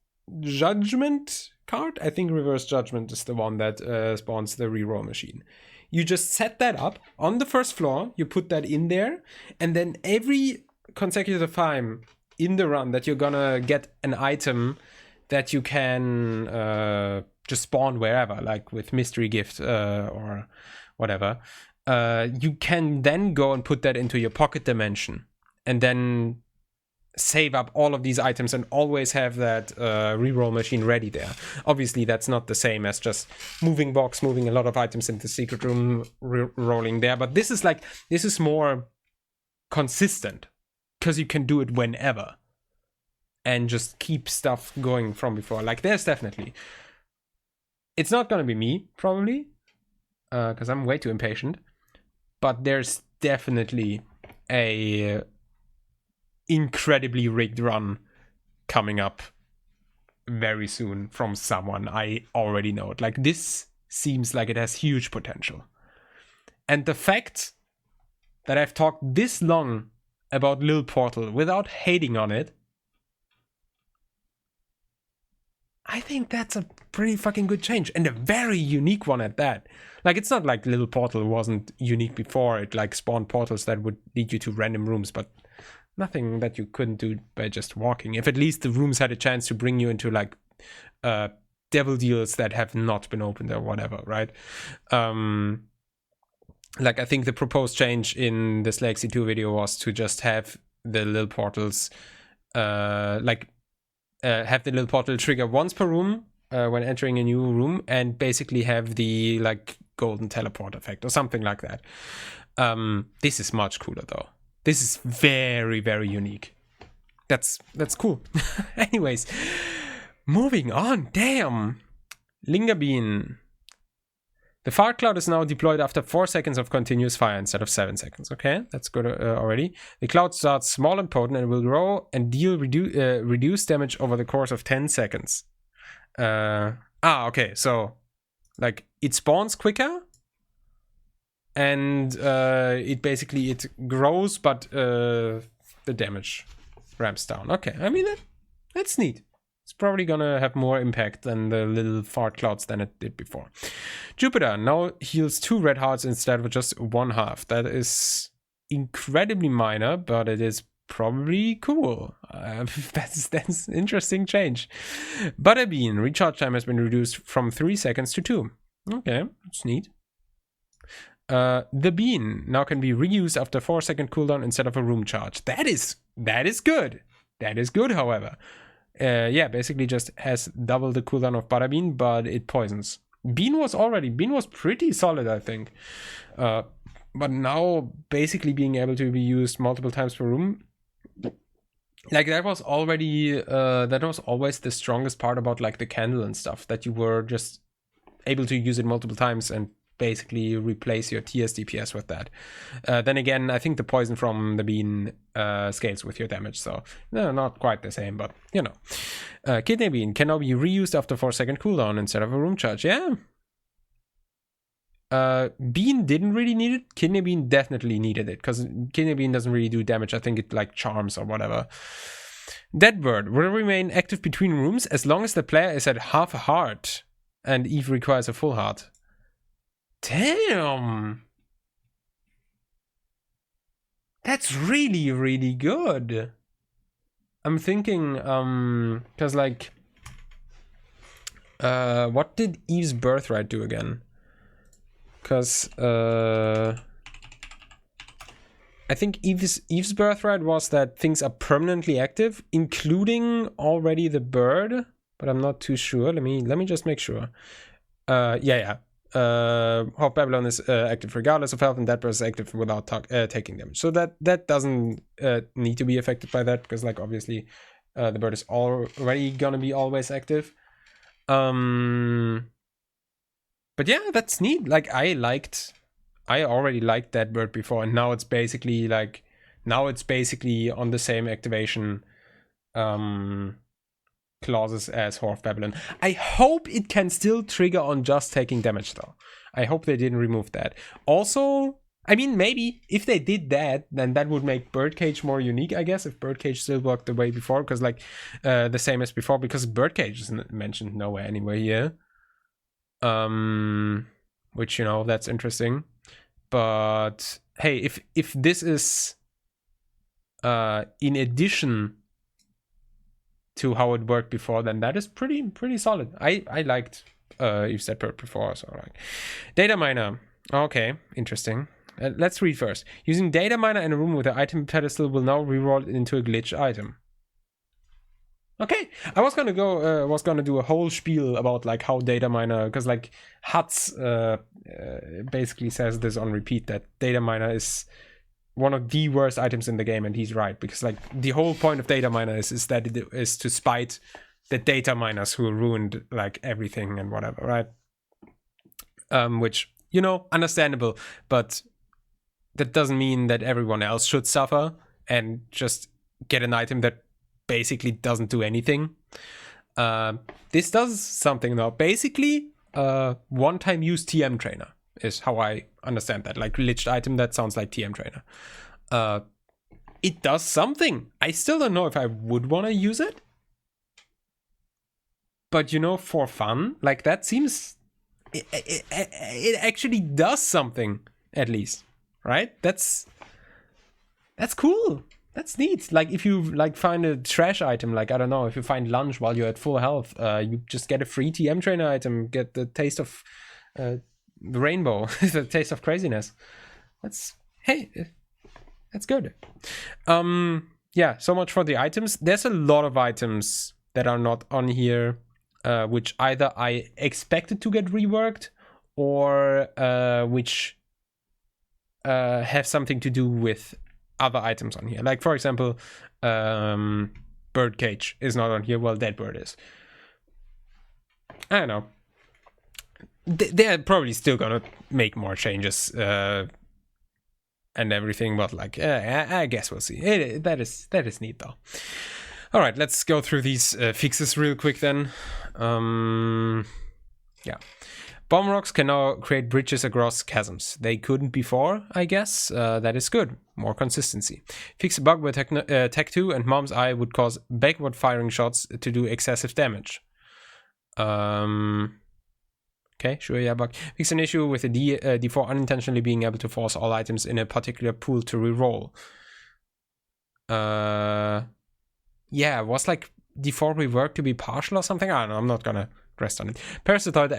judgment card. I think reverse judgment is the one that spawns the reroll machine. You just set that up on the first floor, you put that in there, and then every consecutive time in the run that you're gonna get an item that you can just spawn wherever, like with mystery gift or whatever, you can then go and put that into your pocket dimension and then save up all of these items and always have that reroll machine ready there. Obviously that's not the same as just moving box, moving a lot of items into the secret room, rolling there, but this is more consistent because you can do it whenever and just keep stuff going from before. Like, there's definitely... It's not gonna be me, probably, because I'm way too impatient. But there's definitely a incredibly rigged run coming up very soon from someone I already know. Like, this seems like it has huge potential. And the fact that I've talked this long about Lil Portal without hating on it, I think that's a pretty fucking good change, and a very unique one at that. Like, it's not like Little Portal wasn't unique before. It like spawned portals that would lead you to random rooms, but nothing that you couldn't do by just walking. If at least the rooms had a chance to bring you into like devil deals that have not been opened or whatever, right? Like, I think the proposed change in this Legacy 2 video was to just have the little portals have the little portal trigger once per room when entering a new room, and basically have the like golden teleport effect or something like that. This is much cooler though. This is very, very unique. That's cool. Anyways, moving on. Damn. Linger Bean. The fart cloud is now deployed after 4 seconds of continuous fire instead of 7 seconds. Okay, that's good already. The cloud starts small and potent and will grow and deal reduced damage over the course of 10 seconds. Okay, so like it spawns quicker and it grows, but the damage ramps down. Okay, I mean that's neat. It's probably gonna have more impact than the little fart clouds than it did before. Jupiter now heals 2 red hearts instead of just 1 half. That is incredibly minor, but it is probably cool. That's an interesting change. Butterbean, recharge time has been reduced from 3 seconds to 2. Okay, that's neat. The bean now can be reused after 4-second cooldown instead of a room charge. That is good. That is good, however. Yeah, basically just has double the cooldown of Butterbean, but it poisons. Bean was pretty solid, I think. But now basically being able to be used multiple times per room, like that was always the strongest part about like the candle and stuff, that you were just able to use it multiple times and basically replace your TS DPS with that. Then again, I think the poison from the bean scales with your damage, so no, not quite the same, but you know. Kidney bean can now be reused after 4-second cooldown instead of a room charge. Yeah. Bean didn't really need it. Kidney bean definitely needed it, because kidney bean doesn't really do damage. I think it like charms or whatever. Deadbird will remain active between rooms as long as the player is at half a heart and Eve requires a full heart. Damn! That's really, really good. I'm thinking, because like, what did Eve's birthright do again? Because I think Eve's birthright was that things are permanently active, including already the bird, but I'm not too sure. Let me just make sure. Yeah. Hawk Babylon is active regardless of health, and Deadbird is active without taking damage. So that doesn't need to be affected by that, because like obviously the bird is already gonna be always active. But yeah, that's neat. Like I already liked Deadbird before, and now it's basically on the same activation clauses as Whore of Babylon. I hope it can still trigger on just taking damage though. I hope they didn't remove that. Also, I mean, maybe if they did that, then that would make Birdcage more unique, I guess, if Birdcage still worked the way before, because like the same as before, because Birdcage isn't mentioned nowhere anywhere here. Which, you know, that's interesting. But hey, if this is in addition to how it worked before, then that is pretty solid. I liked Eve's Deadbird before, so like data miner. Okay, interesting. Let's read first. Using data miner in a room with an item pedestal will now reroll into a glitch item. Okay, I was gonna do a whole spiel about like how data miner, because like Huts basically says this on repeat, that data miner is one of the worst items in the game, and he's right, because like the whole point of data miner is that it is to spite the data miners who ruined like everything and whatever, right? Which, you know, understandable, but that doesn't mean that everyone else should suffer and just get an item that basically doesn't do anything. This does something though. Basically, one-time use TM trainer is how I understand that. Like glitched item that sounds like TM trainer. It does something. I still don't know if I would want to use it, but you know, for fun, like that seems it actually does something, at least, right? That's cool. That's neat. Like if you like find a trash item, like I don't know, if you find lunch while you're at full health, you just get a free TM trainer item, get the taste of the rainbow, the taste of craziness. That's good. Yeah, so much for the items. There's a lot of items that are not on here, which either I expected to get reworked or which have something to do with other items on here. Like, for example, bird cage is not on here. Well, that bird is. I don't know. They're probably still gonna make more changes and everything, but like, I guess we'll see. That is neat though. All right, let's go through these fixes real quick then. Yeah. Bomb rocks can now create bridges across chasms. They couldn't before, I guess. That is good. More consistency. Fix a bug where Tech 2 and Mom's Eye would cause backward firing shots to do excessive damage. Okay, sure, yeah, bug. Fix an issue with the D4 unintentionally being able to force all items in a particular pool to reroll. Yeah, was like D4 reworked to be partial or something? I don't know, I'm not gonna rest on it. Parasitoid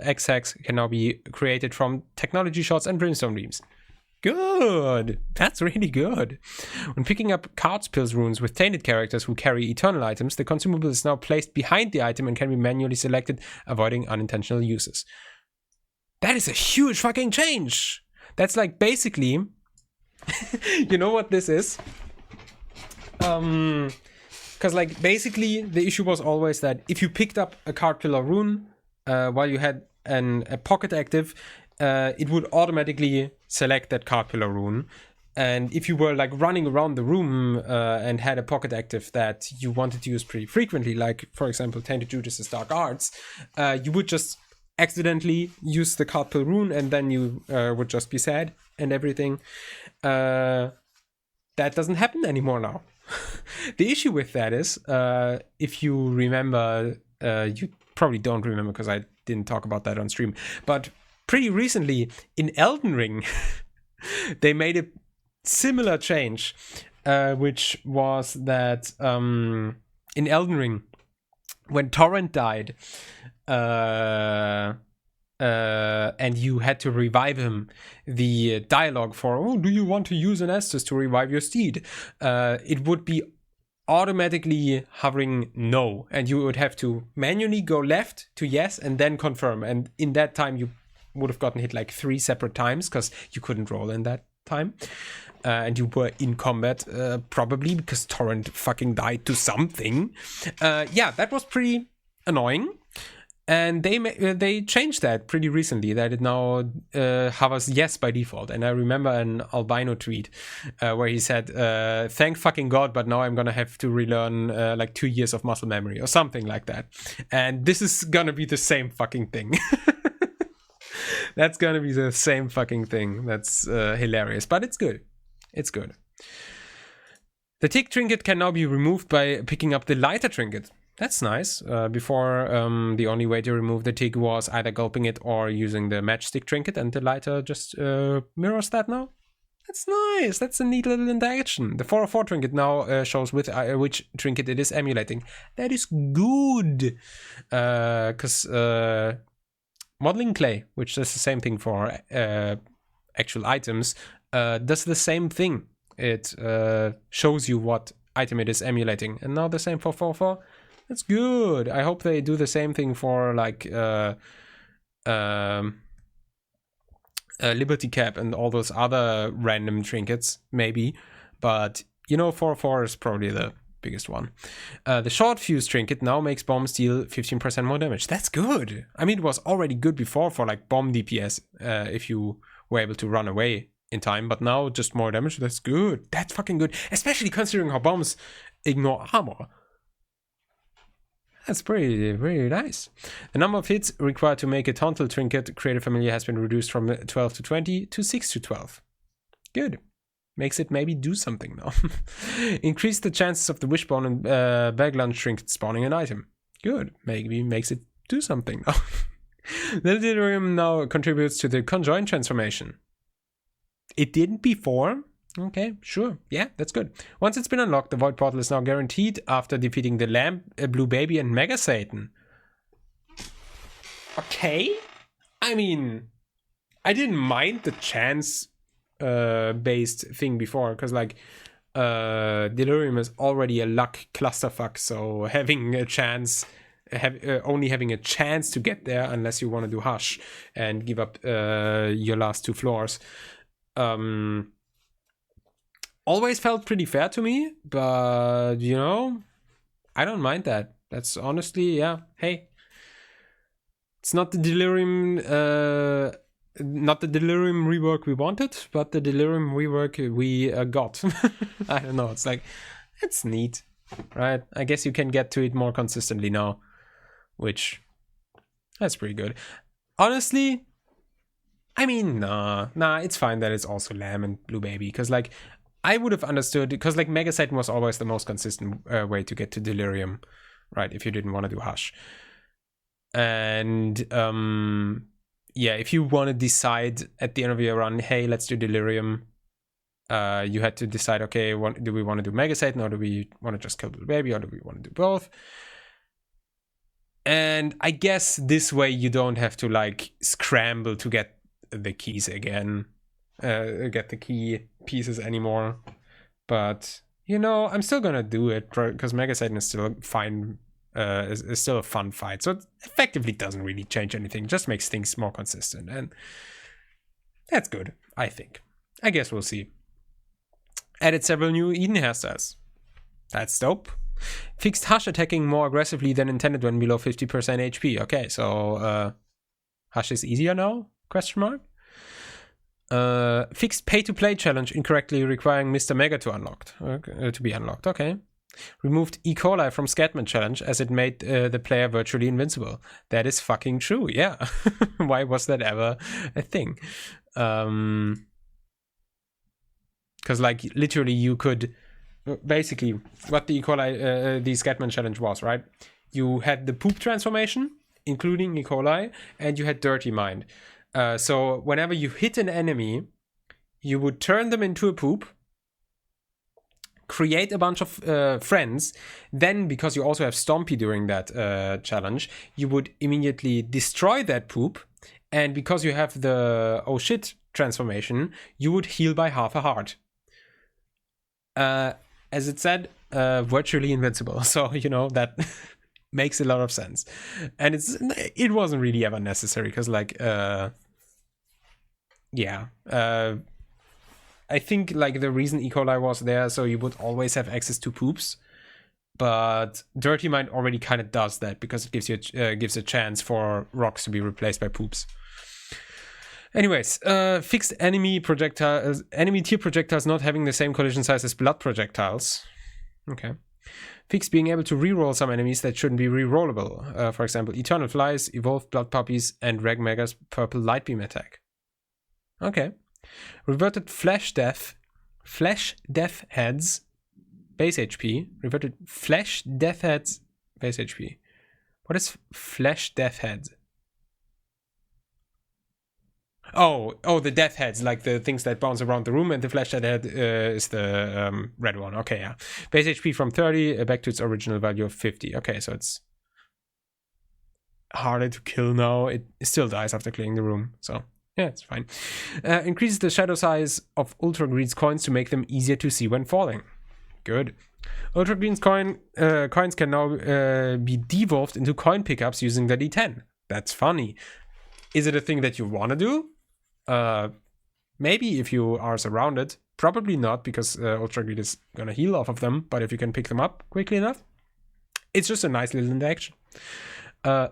X-Hex can now be created from technology shots and brimstone beams. Good! That's really good. When picking up card spills runes with tainted characters who carry eternal items, the consumable is now placed behind the item and can be manually selected, avoiding unintentional uses. That is a huge fucking change! That's like basically... you know what this is? Because like basically the issue was always that if you picked up a card pillar rune while you had a pocket active, it would automatically select that card pillar rune. And if you were like running around the room and had a pocket active that you wanted to use pretty frequently, like for example Tainted Judas' Dark Arts, you would just accidentally use the card pillar rune and then you would just be sad and everything. That doesn't happen anymore now. The issue with that is, if you remember, you probably don't remember because I didn't talk about that on stream, but pretty recently in Elden Ring, they made a similar change, which was that in Elden Ring, when Torrent died, and you had to revive him, the dialogue for, oh, do you want to use an Estus to revive your steed? It would be automatically hovering no, and you would have to manually go left to yes and then confirm. And in that time, you would have gotten hit like 3 separate times because you couldn't roll in that time. And you were in combat, probably because Torrent fucking died to something. Yeah, that was pretty annoying. And they changed that pretty recently, that it now hovers yes by default. And I remember an albino tweet where he said, thank fucking God, but now I'm gonna have to relearn like 2 years of muscle memory or something like that. And this is gonna be the same fucking thing. That's gonna be the same fucking thing. That's hilarious, but it's good. It's good. The tick trinket can now be removed by picking up the lighter trinket. That's nice. Before, the only way to remove the tick was either gulping it or using the matchstick trinket, and the lighter just mirrors that now. That's nice. That's a neat little interaction. The 404 trinket now shows which trinket it is emulating. That is good. Because modeling clay, which does the same thing for actual items, does the same thing. It shows you what item it is emulating. And now the same for 404. That's good. I hope they do the same thing for like Liberty Cap and all those other random trinkets, maybe. But you know, 404 is probably the biggest one. The short fuse trinket now makes bombs deal 15% more damage. That's good. I mean, it was already good before for like bomb DPS if you were able to run away in time, but now just more damage. That's good. That's fucking good, especially considering how bombs ignore armor. That's pretty nice. The number of hits required to make a tontal trinket create a familiar has been reduced from 12 to 20 to 6 to 12. Good. Makes it maybe do something now. Increase the chances of the wishbone and bag lunge trinket spawning an item. Good. Maybe makes it do something now. The delirium now contributes to the conjoined transformation. It didn't before. Okay, sure. Yeah, that's good. Once it's been unlocked, the Void Portal is now guaranteed after defeating the Lamb, Blue Baby, and Mega Satan. Okay. I mean, I didn't mind the chance based thing before, because like Delirium is already a luck clusterfuck, so having a chance, only having a chance to get there, unless you want to do Hush and give up your last 2 floors, always felt pretty fair to me, but you know, I don't mind that. That's honestly, yeah, hey. It's not the delirium rework we wanted, but the delirium rework we got. I don't know, it's like, it's neat, right? I guess you can get to it more consistently now, which, that's pretty good. Honestly, I mean, nah, it's fine that it's also Lamb and Blue Baby, because like, I would have understood, because like Mega Satan was always the most consistent way to get to Delirium, right, if you didn't want to do Hush. And yeah, if you want to decide at the end of your run, hey, let's do Delirium, you had to decide, okay, do we want to do Mega Satan, or do we want to just kill the baby, or do we want to do both? And I guess this way you don't have to like scramble to get the keys again, get the key pieces anymore. But you know, I'm still gonna do it because Mega Satan is still fine. Is still a fun fight, so it effectively doesn't really change anything, just makes things more consistent, and that's good, I think. I guess we'll see. Added several new Eden hairstyles. That's dope. Fixed Hush attacking more aggressively than intended when below 50% HP. Okay, so Hush is easier now? Question mark. Fixed pay-to-play challenge incorrectly requiring Mr. Mega to be unlocked. Okay. Removed E. coli from Scatman challenge as it made the player virtually invincible. That is fucking true, yeah. Why was that ever a thing? Because like literally you could basically what the E. coli, the Scatman challenge was, right? You had the poop transformation, including E. coli, and you had Dirty Mind. So whenever you hit an enemy, you would turn them into a poop, create a bunch of friends, then because you also have Stompy during that challenge, you would immediately destroy that poop, and because you have the oh shit transformation, you would heal by half a heart. As it said, virtually invincible, so you know that makes a lot of sense. And it wasn't really ever necessary, because like yeah, I think like the reason E. coli was there so you would always have access to poops, but Dirty Mind already kind of does that because it gives you gives a chance for rocks to be replaced by poops. Anyways, fixed enemy tier projectiles not having the same collision size as blood projectiles. Okay. Fixed being able to reroll some enemies that shouldn't be rerollable. For example, Eternal Flies, Evolved Blood Puppies, and Reg Mega's Purple Light Beam attack. Okay. Reverted Flash Death Heads base HP. Reverted Flash Death Heads base HP. What is Flash Death Heads? Oh, the death heads, like the things that bounce around the room, and the flash death head is the red one. Okay, yeah. Base HP from 30 back to its original value of 50. Okay, so it's harder to kill now. It still dies after clearing the room, so yeah, it's fine. Increases the shadow size of Ultra Green's coins to make them easier to see when falling. Good. Ultra Green's coins can now be devolved into coin pickups using the D10. That's funny. Is it a thing that you want to do? Maybe if you are surrounded. Probably not, because Ultra Greed is gonna heal off of them, but if you can pick them up quickly enough, it's just a nice little interaction.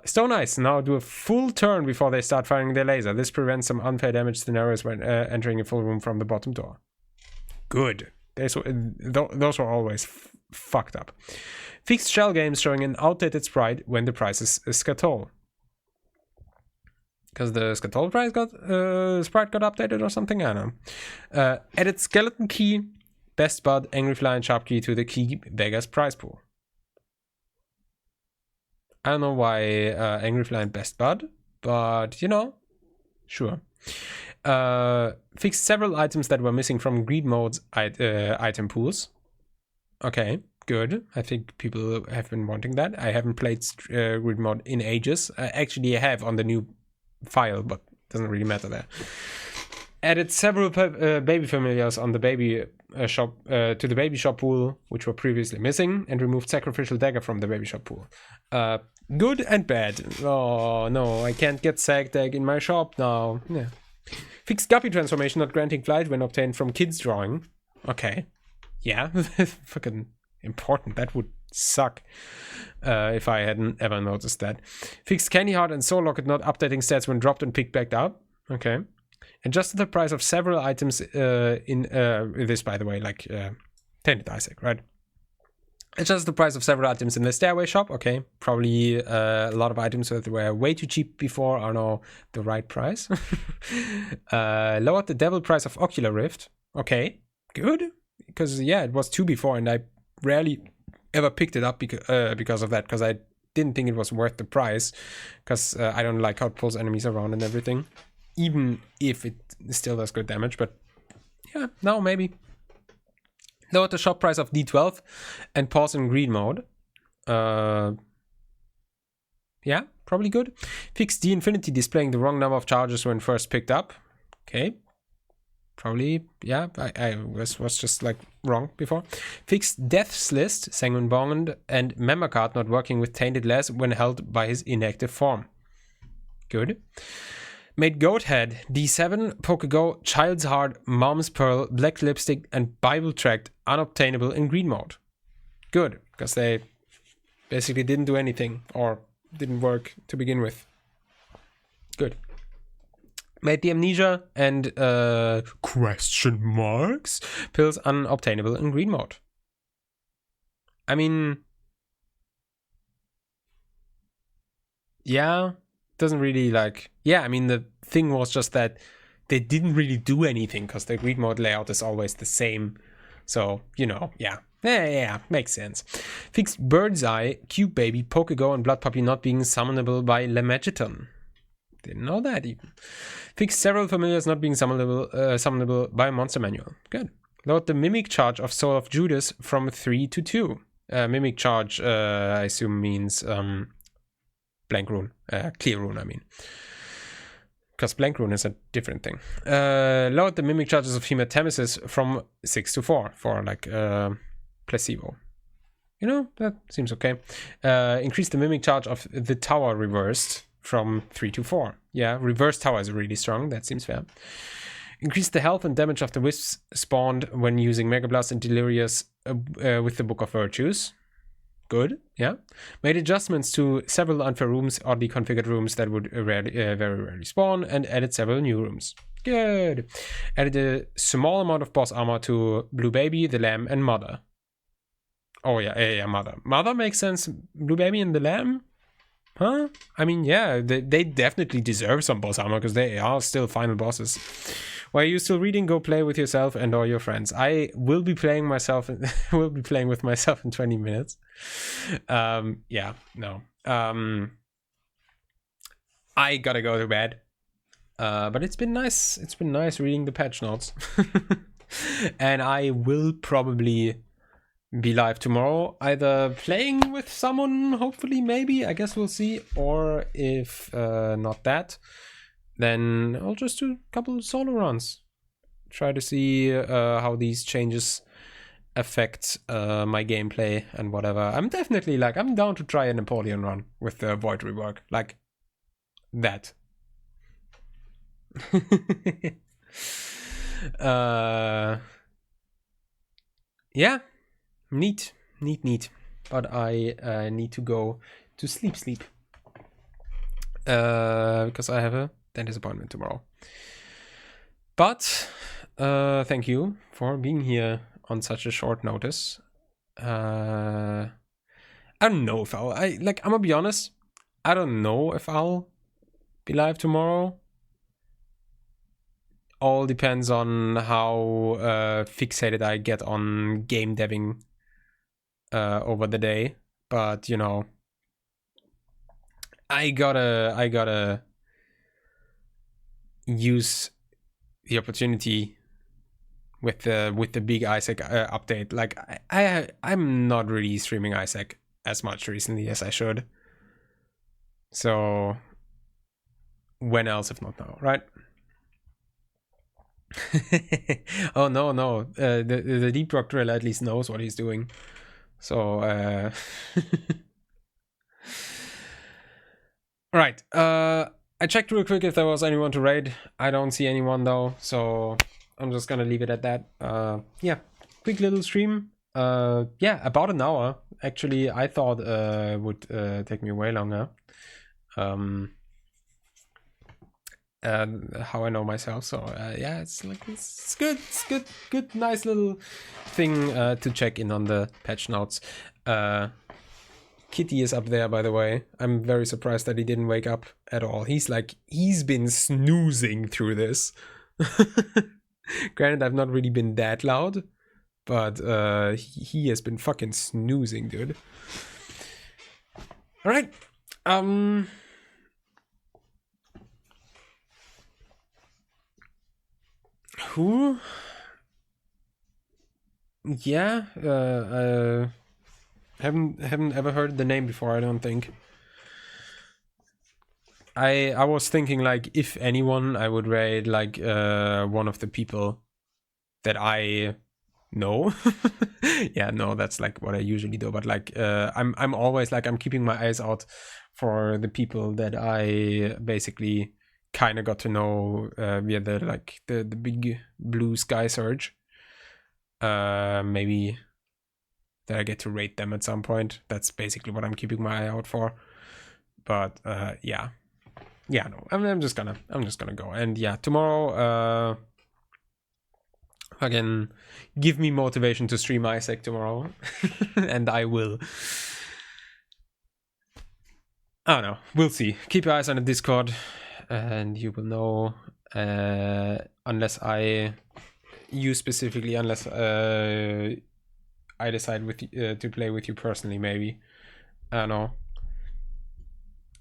Stone Ice now do a full turn before they start firing their laser. This prevents some unfair damage scenarios when entering a full room from the bottom door. Good. Those were always fucked up. Fixed shell games showing an outdated sprite when the price is Skatol. Because the Skatol price sprite got updated or something, I don't know. Added Skeleton Key, Best Bud, Angry Fly, and Sharp Key to the Key Beggars prize pool. I don't know why Angry Fly and Best Bud, but you know, sure. Fixed several items that were missing from Greed Mode's item pools. Okay, good. I think people have been wanting that. I haven't played Greed Mode in ages. Actually, I have on the new file, but doesn't really matter there. Added several baby familiars on the baby shop to the baby shop pool, which were previously missing, and removed Sacrificial Dagger from the baby shop pool. Good and bad. Oh no, I can't get Sag Dag in my shop now. Yeah. Fixed Guppy transformation not granting flight when obtained from Kids Drawing. Okay, yeah, fucking important. That would suck if I hadn't ever noticed that. Fixed Candy Heart and Soul Locket not updating stats when dropped and picked back up. Okay. Adjusted the price of several items in this, by the way, like Tainted Isaac, right? Adjusted the price of several items in the stairway shop. Okay, probably a lot of items that were way too cheap before are now the right price. Lowered the devil price of Ocular Rift. Okay, good, because yeah, it was 2 before, and I rarely ever picked it up because of that, because I didn't think it was worth the price, because I don't like how it pulls enemies around and everything, even if it still does good damage. But yeah, now maybe. Lowered the shop price of D12 and pause in green mode. Yeah, probably good. Fixed the infinity displaying the wrong number of charges when first picked up. Okay. Probably, yeah, I was just like wrong before. Fixed Death's List, Sanguine Bond, and Member Card not working with Tainted Les when held by his inactive form. Good. Made Goathead, D7, Pokego, Child's Heart, Mom's Pearl, Black Lipstick, and Bible Tract unobtainable in green mode. Good, because they basically didn't do anything or didn't work to begin with. Good. Made the Amnesia and question marks pills unobtainable in green mode. I mean, yeah, doesn't really like, yeah, I mean, the thing was just that they didn't really do anything because the green mode layout is always the same. So, you know, yeah, makes sense. Fixed Bird's Eye, Cube Baby, Pokego, and Blood Puppy not being summonable by Lemagiton. Didn't know that even. Fixed several familiars not being summonable by Monster Manual. Good. Load the Mimic Charge of Soul of Judas from 3 to 2. Mimic Charge, I assume, means Blank Rune. Clear Rune, I mean. Because Blank Rune is a different thing. Load the Mimic Charges of Hematemesis from 6 to 4 for like placebo. You know, that seems okay. Increase the Mimic Charge of the Tower reversed from 3 to 4. Yeah, reverse tower is really strong. That seems fair. Increase the health and damage of the wisps spawned when using Mega Blast and Delirious with the Book of Virtues. Good, yeah. Made adjustments to several unfair rooms or deconfigured rooms that would very rarely spawn, and added several new rooms. Good. Added a small amount of boss armor to Blue Baby, the Lamb, and Mother. Oh yeah, Mother. Mother makes sense. Blue Baby and the Lamb? Huh? I mean, yeah, they definitely deserve some boss armor because they are still final bosses. Why are you still reading? Go play with yourself and all your friends. I will be playing myself. Will be playing with myself in 20 minutes. Yeah, no. I gotta go to bed. But it's been nice. It's been nice reading the patch notes. And I will probably be live tomorrow, either playing with someone, hopefully, maybe, I guess we'll see, or if not that, then I'll just do a couple of solo runs, try to see how these changes affect my gameplay and whatever. I'm definitely like, I'm down to try a Napoleon run with the Void rework, like that. Yeah, neat. But I need to go to sleep. Because I have a dentist appointment tomorrow. But thank you for being here on such a short notice. I don't know if I'm gonna be honest, I don't know if I'll be live tomorrow. All depends on how fixated I get on game deving over the day. But you know, I gotta use the opportunity with the big Isaac update. Like I'm not really streaming Isaac as much recently as I should. So when else if not now, right? Oh no. The Deep Rock Drill at least knows what he's doing. So right. I checked real quick if there was anyone to raid. I don't see anyone though, so I'm just gonna leave it at that. Yeah. quick little stream. Yeah, about an hour. Actually, I thought would take me way longer. How I know myself. So yeah, it's like it's good, nice little thing to check in on the patch notes. Kitty is up there, by the way. I'm very surprised that he didn't wake up at all. He's been snoozing through this. Granted, I've not really been that loud, but he has been fucking snoozing, dude. All right. Who? Yeah. Haven't ever heard the name before. I don't think. I was thinking like if anyone, I would raid like one of the people that I know. Yeah, no, that's like what I usually do. But like I'm always like I'm keeping my eyes out for the people that I basically kind of got to know via the big blue sky surge. Maybe that I get to rate them at some point. That's basically what I'm keeping my eye out for. But yeah, no, I'm just gonna go. And yeah, tomorrow again, give me motivation to stream Isaac tomorrow. And I will. I don't know, we'll see. Keep your eyes on the Discord and you will know, unless I decide to play with you personally, maybe. I don't know.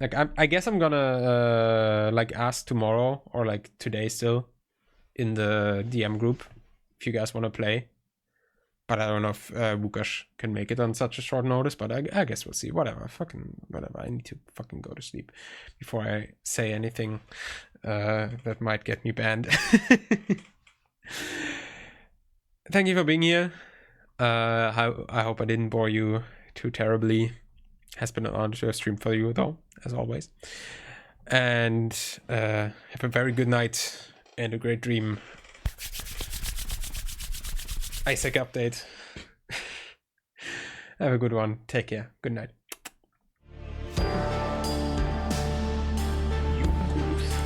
Like I guess I'm gonna like ask tomorrow or like today still in the DM group if you guys want to play. But I don't know if Wukash can make it on such a short notice. But I guess we'll see. Whatever. I need to fucking go to sleep before I say anything that might get me banned. Thank you for being here. I hope I didn't bore you too terribly. Has been an honor to stream for you though, as always. And have a very good night and a great dream. Isaac update. Have a good one. Take care. Good night.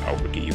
Over to you.